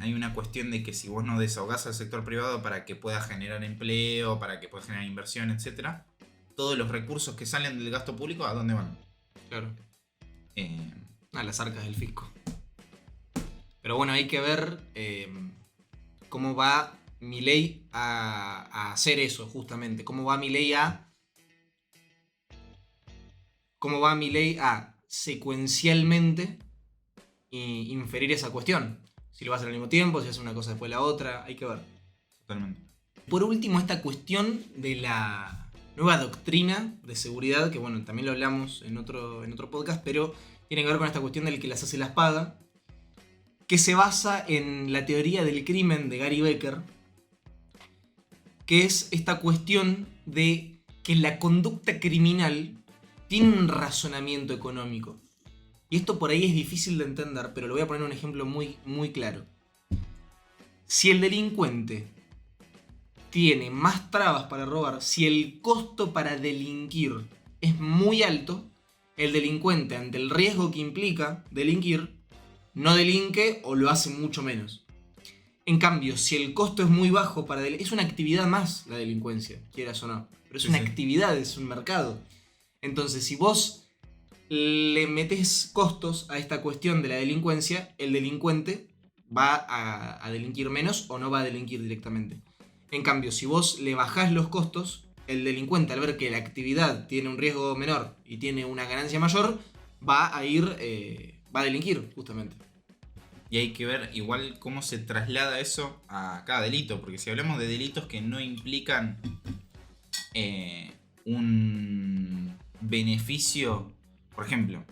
hay una cuestión de que si vos no desahogás al sector privado para que pueda generar empleo, para que pueda generar inversión, etc., todos los recursos que salen del gasto público, ¿a dónde van? Claro. Eh, A las arcas del fisco. Pero bueno, hay que ver cómo va Milei a hacer eso, justamente. Cómo va Milei a secuencialmente inferir esa cuestión. Si lo va a hacer al mismo tiempo, si hace una cosa después de la otra, hay que ver. totalmente. Por último, esta cuestión de la nueva doctrina de seguridad, que bueno, también lo hablamos en otro podcast, pero tiene que ver con esta cuestión del que las hace las paga. que se basa en la teoría del crimen de Gary Becker, que es esta cuestión de que la conducta criminal tiene un razonamiento económico. Y esto por ahí es difícil de entender, pero lo voy a poner un ejemplo muy, muy claro. Si el delincuente tiene más trabas para robar, si el costo para delinquir es muy alto, el delincuente, ante el riesgo que implica delinquir, no delinque o lo hace mucho menos. En cambio, si el costo es muy bajo para es una actividad más la delincuencia, quieras o no. Pero es una actividad, es un mercado. Entonces, si vos le metés costos a esta cuestión de la delincuencia, el delincuente va a delinquir menos o no va a delinquir directamente. En cambio, si vos le bajás los costos, el delincuente, al ver que la actividad tiene un riesgo menor y tiene una ganancia mayor, va a delinquir, justamente. Y hay que ver igual cómo se traslada eso a cada delito, porque si hablamos de delitos que no implican un beneficio, por ejemplo,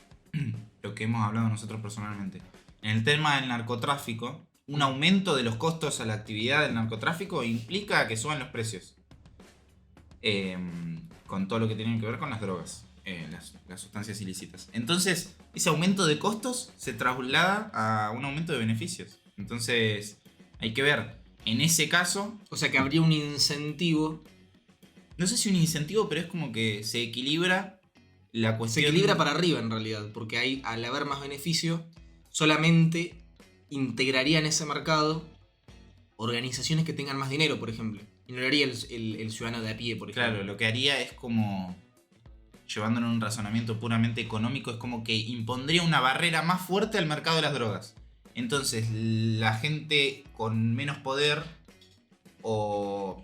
lo que hemos hablado nosotros personalmente, en el tema del narcotráfico, un aumento de los costos a la actividad del narcotráfico implica que suban los precios, con todo lo que tiene que ver con las drogas, las sustancias ilícitas. Entonces, ese aumento de costos se traslada a un aumento de beneficios. Entonces, hay que ver, en ese caso... O sea que habría un incentivo. No sé si un incentivo, pero es como que se equilibra la cuestión... Se equilibra para arriba en realidad, porque ahí, al haber más beneficio, solamente integraría en ese mercado organizaciones que tengan más dinero, por ejemplo. Y no lo haría el ciudadano de a pie, por ejemplo. Claro, lo que haría es como... Llevándolo a un razonamiento puramente económico, es como que impondría una barrera más fuerte al mercado de las drogas. Entonces, la gente con menos poder, o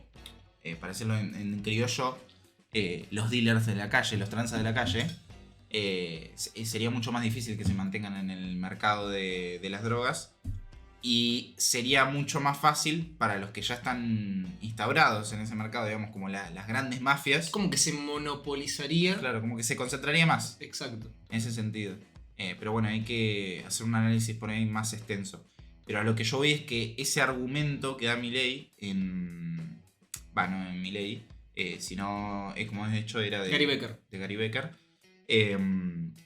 para decirlo en criollo, los dealers de la calle, los tranzas de la calle, sería mucho más difícil que se mantengan en el mercado de las drogas. Y sería mucho más fácil para los que ya están instaurados en ese mercado, digamos, como las grandes mafias. Como que se monopolizaría. Claro, como que se concentraría más. Exacto. En ese sentido. Pero bueno, hay que hacer un análisis por ahí más extenso. Pero a lo que yo voy es que ese argumento que da Milei en... no en Milei, sino, como de hecho era de Gary Becker. De Gary Becker.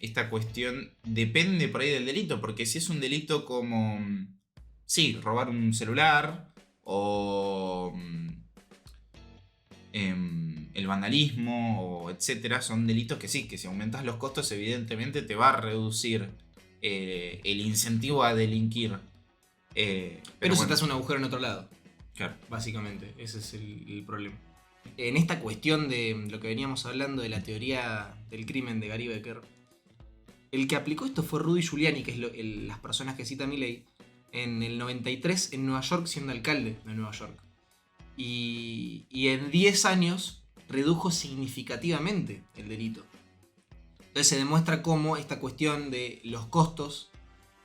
Esta cuestión depende por ahí del delito, porque si es un delito como... Sí, robar un celular o el vandalismo o etcétera, son delitos que sí, que si aumentas los costos evidentemente te va a reducir el incentivo a delinquir. Pero bueno, se te hace un agujero en otro lado. Claro. Básicamente, ese es el problema. En esta cuestión de lo que veníamos hablando de la teoría del crimen de Gary Becker, el que aplicó esto fue Rudy Giuliani, que es las personas que cita Milei, en el 93 en Nueva York, siendo alcalde de Nueva York. Y en 10 años redujo significativamente el delito. Entonces se demuestra cómo esta cuestión de los costos,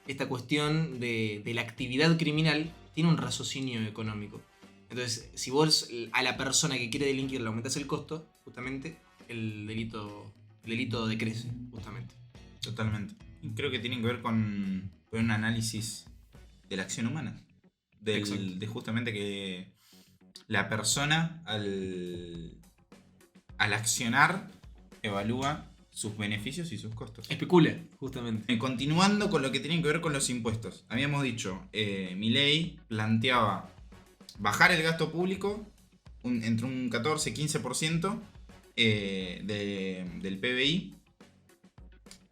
esta cuestión de la actividad criminal, tiene un raciocinio económico. Entonces, si vos a la persona que quiere delinquir le aumentás el costo, justamente el delito decrece, justamente. Totalmente. Y creo que tiene que ver con un análisis de la acción humana. De justamente que la persona al accionar evalúa sus beneficios y sus costos. Especula, justamente. Continuando con lo que tiene que ver con los impuestos. Habíamos dicho, Milei planteaba bajar el gasto público entre un 14-15% del PBI.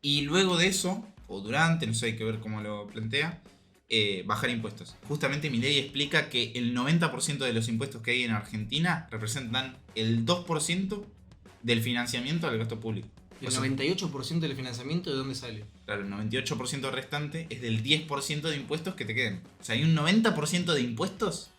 Y luego de eso, o durante, no sé, hay que ver cómo lo plantea, bajar impuestos. Justamente Milei explica que el 90% de los impuestos que hay en Argentina representan el 2% del financiamiento al gasto público. ¿El 98% del financiamiento de dónde sale? Claro, el 98% restante es del 10% de impuestos que te queden. O sea, hay un 90% de impuestos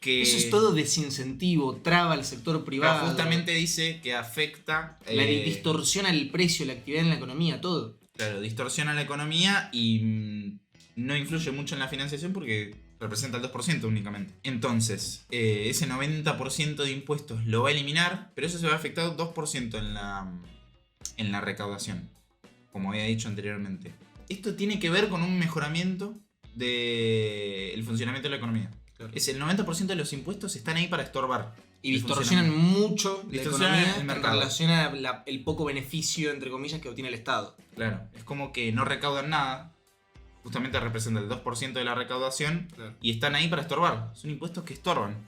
que... Eso es todo desincentivo, traba al sector privado. Claro, justamente dice que afecta... distorsiona el precio, la actividad en la economía, todo. Claro, distorsiona la economía y no influye mucho en la financiación porque representa el 2% únicamente. Entonces, ese 90% de impuestos lo va a eliminar, pero eso se va a afectar 2% en la recaudación, como había dicho anteriormente. Esto tiene que ver con un mejoramiento del funcionamiento de la economía. Claro. Es el 90% de los impuestos están ahí para estorbar. Y distorsionan mucho la Distorsionan economía el en mercado. relación a el poco beneficio, entre comillas, que obtiene el Estado. Claro, es como que no recaudan nada. Justamente representa el 2% de la recaudación. Claro. Y están ahí para estorbar. Son impuestos que estorban.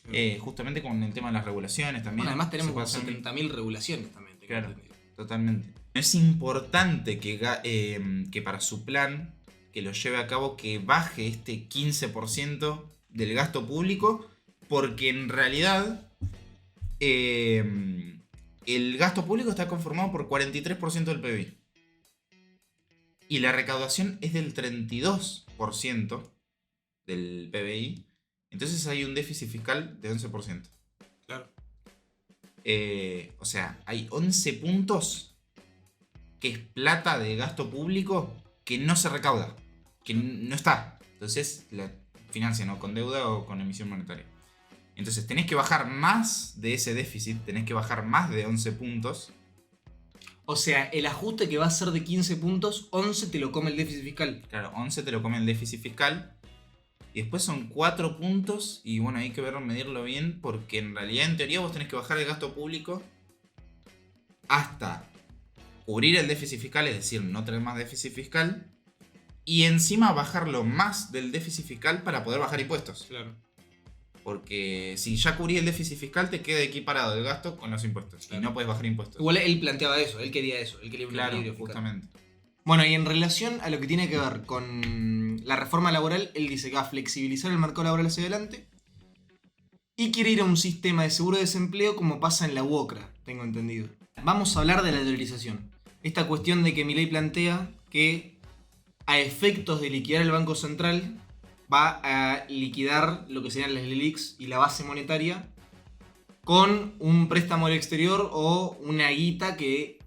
Claro. Justamente con el tema de las regulaciones también. Bueno, además tenemos Se puede como hacer 70.000 regulaciones también. Tengo Claro. entendido. Totalmente. Es importante que para su plan, que lo lleve a cabo, que baje este 15% del gasto público, porque en realidad el gasto público está conformado por 43% del PBI. Y la recaudación es del 32% del PBI. Entonces hay un déficit fiscal de 11%. Claro. O sea, hay 11 puntos que es plata de gasto público que no se recauda, que no está. Entonces la financian o con deuda o con emisión monetaria. Entonces tenés que bajar más de ese déficit, tenés que bajar más de 11 puntos. O sea, el ajuste que va a ser de 15 puntos, 11 te lo come el déficit fiscal. Claro, 11 te lo come el déficit fiscal. Y después son 4 puntos. Y bueno, hay que medirlo bien. Porque en realidad, en teoría, vos tenés que bajar el gasto público hasta cubrir el déficit fiscal, es decir, no tener más déficit fiscal. Y encima bajarlo más del déficit fiscal para poder bajar impuestos. Claro. Porque si ya cubrís el déficit fiscal, te queda equiparado el gasto con los impuestos. Claro. Y no puedes bajar impuestos. Igual él planteaba eso, él quería eso, él quería un Claro, equilibrio fiscal. justamente. Bueno, y en relación a lo que tiene que ver con la reforma laboral, él dice que va a flexibilizar el mercado laboral hacia adelante y quiere ir a un sistema de seguro de desempleo como pasa en la UOCRA, tengo entendido. Vamos a hablar de la dolarización. Esta cuestión de que Milei plantea que a efectos de liquidar el Banco Central va a liquidar lo que serían las LELIQs y la base monetaria con un préstamo al exterior o una guita que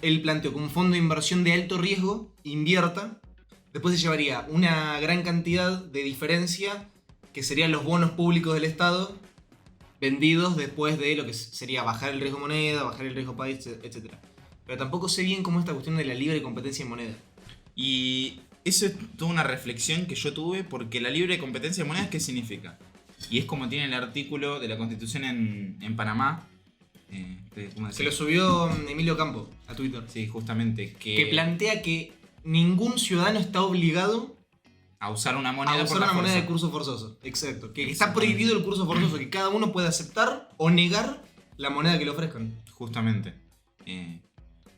él planteó que un fondo de inversión de alto riesgo invierta. Después se llevaría una gran cantidad de diferencia que serían los bonos públicos del Estado vendidos después de lo que sería bajar el riesgo moneda, bajar el riesgo país, etc. Pero tampoco sé bien cómo es esta cuestión de la libre competencia en moneda. Y eso es toda una reflexión que yo tuve, porque la libre competencia de monedas, ¿qué significa? Y es como tiene el artículo de la Constitución en Panamá. ¿Cómo Se lo decir? subió Emilio Campo a Twitter. Sí, justamente. Que plantea que ningún ciudadano está obligado a usar una moneda a por usar la una moneda fuerza. de curso forzoso. Exacto. Que está Exactamente. prohibido el curso forzoso, que cada uno puede aceptar o negar la moneda que le ofrezcan. Justamente.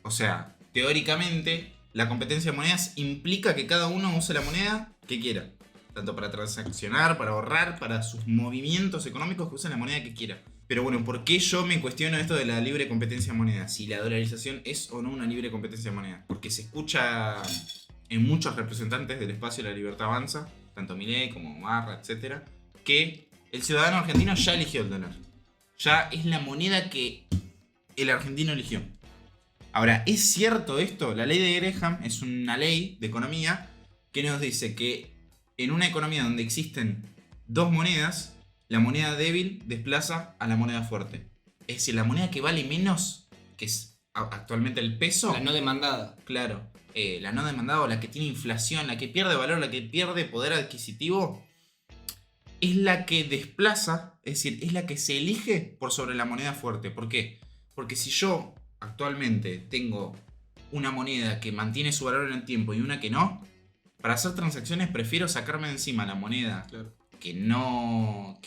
O sea, teóricamente, la competencia de monedas implica que cada uno use la moneda que quiera. Tanto para transaccionar, para ahorrar, para sus movimientos económicos, que usen la moneda que quiera. Pero bueno, ¿por qué yo me cuestiono esto de la libre competencia de monedas? Si la dolarización es o no una libre competencia de monedas. Porque se escucha en muchos representantes del espacio de la libertad avanza, tanto Milei como Barra, etc., que el ciudadano argentino ya eligió el dólar. Ya es la moneda que el argentino eligió. Ahora, ¿es cierto esto? La ley de Graham es una ley de economía que nos dice que en una economía donde existen dos monedas, la moneda débil desplaza a la moneda fuerte. Es decir, la moneda que vale menos, que es actualmente el peso. La no demandada. Claro, la no demandada o la que tiene inflación, la que pierde valor, la que pierde poder adquisitivo, es la que desplaza, es decir, es la que se elige por sobre la moneda fuerte. ¿Por qué? Porque si yo actualmente tengo una moneda que mantiene su valor en el tiempo y una que no, para hacer transacciones prefiero sacarme de encima la moneda Claro. que no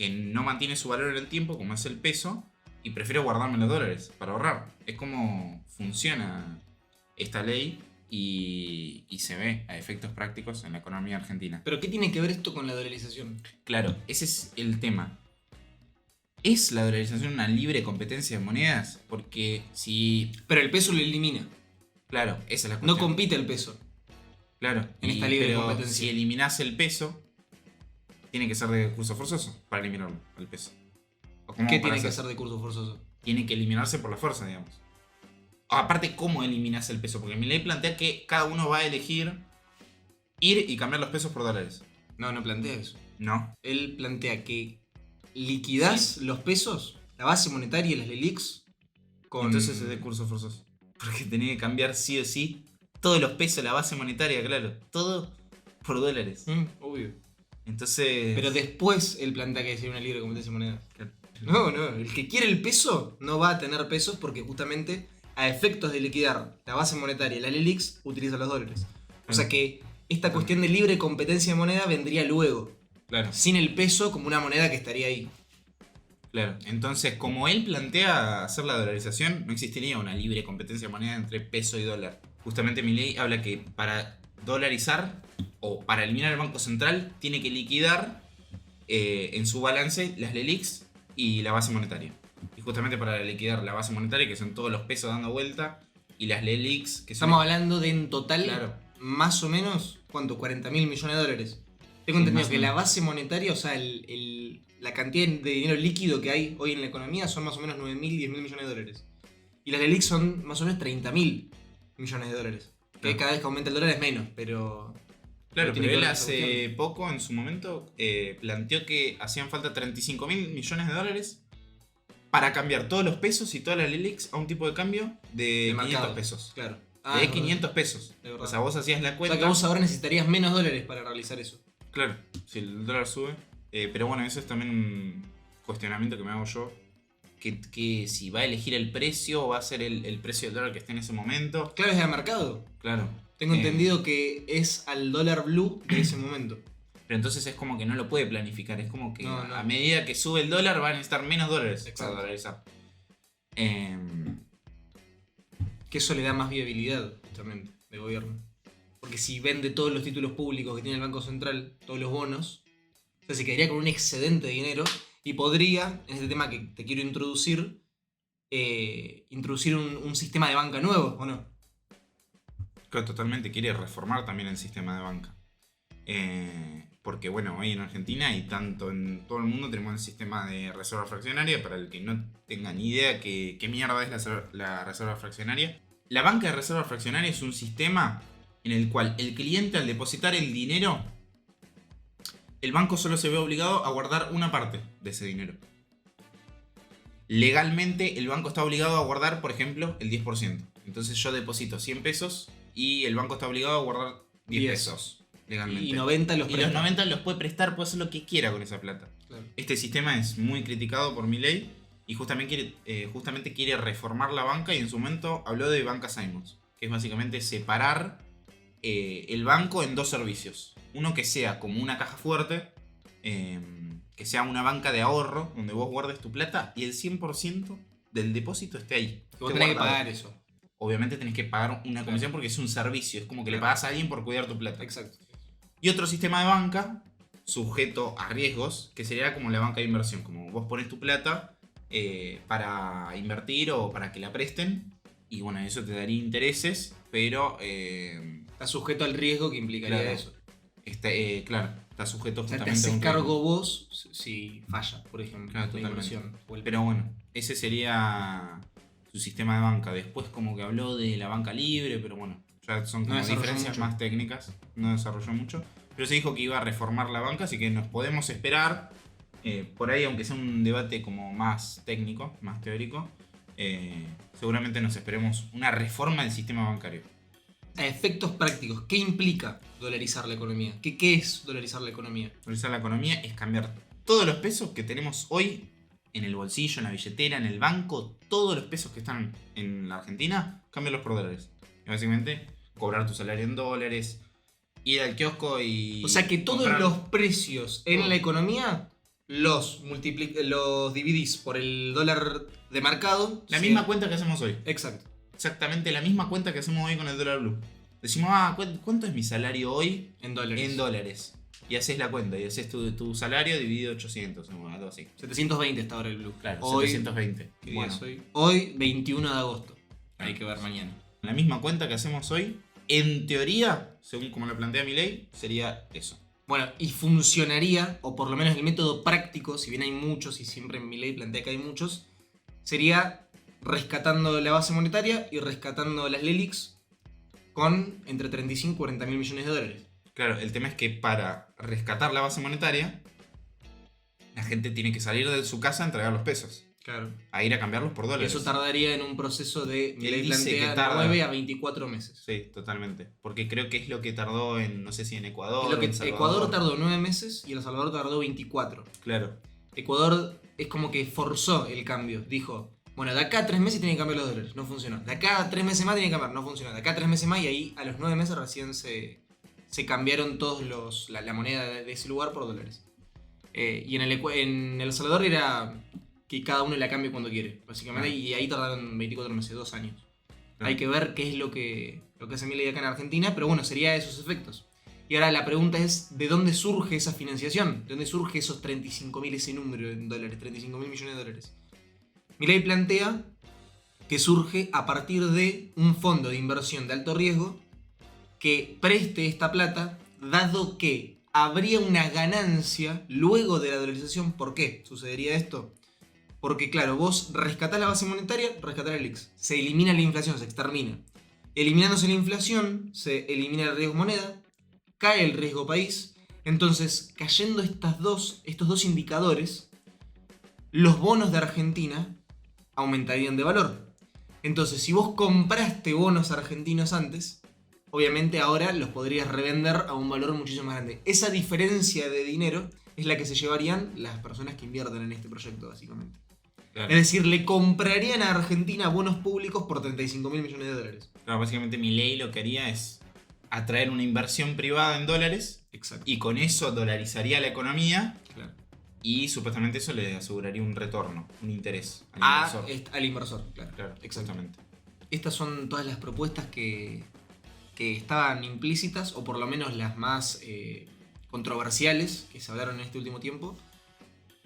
mantiene su valor en el tiempo, como es el peso, y prefiero guardarme los dólares para ahorrar. Es como funciona esta ley y se ve a efectos prácticos en la economía argentina. Pero ¿qué tiene que ver esto con la dolarización? Claro, ese es el tema. ¿Es la dolarización una libre competencia de monedas? Porque si... Pero el peso lo elimina. Claro, esa es la No cuestión. compite el peso. Claro, en esta libre pero competencia. si eliminás el peso, tiene que ser de curso forzoso para eliminarlo, el peso. ¿O cómo ¿Qué para tiene que hacer? ser de curso forzoso? Tiene que eliminarse por la fuerza, digamos. Aparte, ¿cómo eliminas el peso? Porque Milei plantea que cada uno va a elegir ir y cambiar los pesos por dólares. No, no plantea eso. No. Él plantea que liquidás los pesos, la base monetaria y las LELIQs con... Entonces es de curso forzoso. Porque tenía que cambiar sí o sí todos los pesos, la base monetaria, claro. Todo por dólares. Obvio. Entonces... Pero después él plantea que sería una libre competencia de monedas. Claro. No, el que quiere el peso no va a tener pesos porque justamente a efectos de liquidar la base monetaria y la LELIX utiliza los dólares. O sea que esta cuestión de libre competencia de moneda vendría luego. Claro. Sin el peso como una moneda que estaría ahí. Claro, entonces como él plantea hacer la dolarización, no existiría una libre competencia de moneda entre peso y dólar. Justamente Milei habla que para dolarizar o para eliminar el Banco Central tiene que liquidar en su balance las LELIX y la base monetaria. Y justamente para liquidar la base monetaria, que son todos los pesos dando vuelta, y las LELIX, que son... Estamos hablando de en total, Claro. más o menos, ¿cuánto? 40 mil millones de dólares. Tengo Sí, entendido más o que la menos. base monetaria, o sea, la cantidad de dinero líquido que hay hoy en la economía son más o menos 9 mil, 10 mil millones de dólares. Y las LELIX son más o menos 30 mil millones de dólares. Que Claro. cada vez que aumenta el dólar es menos, pero... Claro, tiene pero que él ver con esa hace cuestión. poco, en su momento, planteó que hacían falta 35 mil millones de dólares para cambiar todos los pesos y todas las LELIX a un tipo de cambio de 500 mercado. pesos. Claro. De es 500 pesos. Es verdad. O sea, vos hacías la verdad. O cuenta. sea que vos ahora necesitarías menos dólares para realizar eso. Claro, si el dólar sube. Pero bueno, eso es también un cuestionamiento que me hago yo. Que si va a elegir el precio o va a ser el precio del dólar que esté en ese momento. Claro, es de mercado. Claro. Tengo entendido que es al dólar blue de ese momento. Pero entonces es como que no lo puede planificar. Es como que No. a medida que sube el dólar van a necesitar menos dólares Exacto. para dolarizar. Que eso le da más viabilidad, justamente, de gobierno. Porque si vende todos los títulos públicos que tiene el Banco Central, todos los bonos, o sea, se quedaría con un excedente de dinero y podría, en este tema que te quiero introducir, introducir un sistema de banca nuevo, ¿o no? Claro, totalmente quiere reformar también el sistema de banca. Porque bueno, hoy en Argentina y tanto en todo el mundo tenemos el sistema de reserva fraccionaria. Para el que no tenga ni idea qué mierda es la reserva fraccionaria. La banca de reserva fraccionaria es un sistema en el cual el cliente, al depositar el dinero, el banco solo se ve obligado a guardar una parte de ese dinero. Legalmente el banco está obligado a guardar, por ejemplo, el 10%. Entonces yo deposito 100 pesos y el banco está obligado a guardar 10 pesos. Legalmente. Y 90 los Y los presta. 90 los puede prestar, puede hacer lo que quiera con esa plata. Claro. Este sistema es muy criticado por Milei y justamente quiere reformar la banca, y en su momento habló de banca Simons, que es básicamente separar el banco en dos servicios. Uno que sea como una caja fuerte, que sea una banca de ahorro donde vos guardes tu plata y el 100% del depósito esté ahí. Que vos esté tenés que guardado. pagar eso. Obviamente tenés que pagar una comisión porque es un servicio, es como que le Claro. pagas a alguien por cuidar tu plata. Exacto. Y otro sistema de banca sujeto a riesgos, que sería como la banca de inversión, como vos pones tu plata para invertir o para que la presten, y bueno, eso te daría intereses, pero Está sujeto al riesgo que implicaría claro, eso. claro, está sujeto O sea, te justamente a haces un cargo riesgo. vos si falla, por ejemplo, Claro, la totalmente. inversión. O el- Pero bueno, ese sería su sistema de banca. Después como que habló de la banca libre, pero bueno, ya son No como desarrolló diferencias mucho. más técnicas. No desarrolló mucho. Pero se dijo que iba a reformar la banca, así que nos podemos esperar. Por ahí, aunque sea un debate como más técnico, más teórico, seguramente nos esperemos una reforma del sistema bancario. A efectos prácticos, ¿qué implica dolarizar la economía? ¿Qué es dolarizar la economía? Dolarizar la economía es cambiar todos los pesos que tenemos hoy en el bolsillo, en la billetera, en el banco, todos los pesos que están en la Argentina, cambiarlos por dólares. Y básicamente, cobrar tu salario en dólares, ir al kiosco y... O sea que todos comprar- los precios en Todo. la economía los dividís por el dólar de mercado. La Sí. misma cuenta que hacemos hoy. Exacto. Exactamente la misma cuenta que hacemos hoy con el dólar blue. Decimos, ¿cuánto es mi salario hoy En dólares. en dólares? Y haces la cuenta, y haces tu salario dividido 800, o algo así. 720 está ahora el blue. Claro, Hoy, 720. que bueno, digan. hoy 21 de agosto. Claro. Hay que ver mañana. La misma cuenta que hacemos hoy, en teoría, según como lo plantea Milei, sería eso. Bueno, y funcionaría, o por lo menos el método práctico, si bien hay muchos y siempre en mi ley plantea que hay muchos, sería rescatando la base monetaria y rescatando las LELIX con entre 35 y 40 mil millones de dólares. Claro, el tema es que para rescatar la base monetaria, la gente tiene que salir de su casa a entregar los pesos. Claro. a ir a cambiarlos por Y dólares. eso tardaría en un proceso de, Milei dice que plantea, tarda. 9 a 24 meses. Sí, totalmente. Porque creo que es lo que tardó en, no sé si en Ecuador Es lo o que en Salvador. Ecuador tardó 9 meses y El Salvador tardó 24. Claro. Ecuador es como que forzó el cambio. Dijo, bueno, de acá a 3 meses tienen que cambiar los dólares. No funcionó. De acá a 3 meses más tienen que cambiar. No funcionó. De acá a 3 meses más y ahí a los 9 meses recién se cambiaron todos la moneda de ese lugar por dólares. Y en El Salvador era que cada uno la cambie cuando quiere, básicamente. Claro. Y ahí tardaron 24 meses, 2 años. Claro. Hay que ver qué es lo que hace Milei acá en Argentina, pero bueno, sería esos efectos. Y ahora la pregunta es, ¿de dónde surge esa financiación? ¿De dónde surge esos 35.000, ese número en dólares, 35.000 millones de dólares? Milei plantea que surge a partir de un fondo de inversión de alto riesgo que preste esta plata, dado que habría una ganancia luego de la dolarización. ¿Por qué sucedería esto? Porque claro, vos rescatás la base monetaria, rescatás el IX. Se elimina la inflación, se extermina. Eliminándose la inflación, se elimina el riesgo moneda, cae el riesgo país. Entonces, cayendo estos dos indicadores, los bonos de Argentina aumentarían de valor. Entonces, si vos compraste bonos argentinos antes, obviamente ahora los podrías revender a un valor muchísimo más grande. Esa diferencia de dinero es la que se llevarían las personas que invierten en este proyecto, básicamente. Claro. Es decir, le comprarían a Argentina bonos públicos por 35.000 millones de dólares. Claro, básicamente Milei lo que haría es atraer una inversión privada en dólares. Exacto. Y con eso dolarizaría la economía. Claro. Y supuestamente eso le aseguraría un retorno, un interés al inversor. Al inversor, claro. Claro, Exactamente. Estas son todas las propuestas que estaban implícitas, o por lo menos las más controversiales que se hablaron en este último tiempo.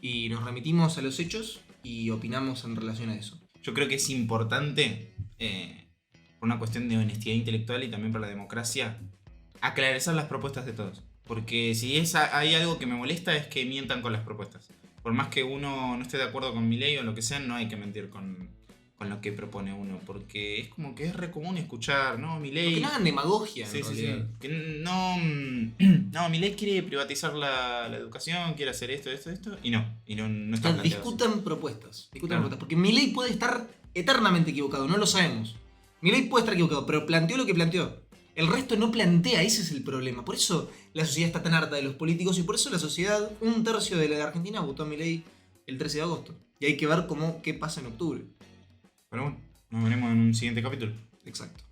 Y nos remitimos a los hechos y opinamos en relación a eso. Yo creo que es importante, por una cuestión de honestidad intelectual y también para la democracia, aclarar las propuestas de todos. Porque si hay algo que me molesta es que mientan con las propuestas. Por más que uno no esté de acuerdo con Milei o lo que sea, no hay que mentir con lo que propone uno. Porque es como que es re común escuchar, ¿no? Milei... Que no hagan demagogia, Sí, en sí, realidad. sí. Que no, Milei quiere privatizar la educación, quiere hacer esto. Y no está planteado. Discutan propuestas. Claro. Porque Milei puede estar eternamente equivocado, no lo sabemos. Milei puede estar equivocado, pero planteó lo que planteó. El resto no plantea, ese es el problema. Por eso la sociedad está tan harta de los políticos y por eso la sociedad, 1/3 de la Argentina votó a Milei el 13 de agosto. Y hay que ver qué pasa en octubre. Pero bueno, nos veremos en un siguiente capítulo. Exacto.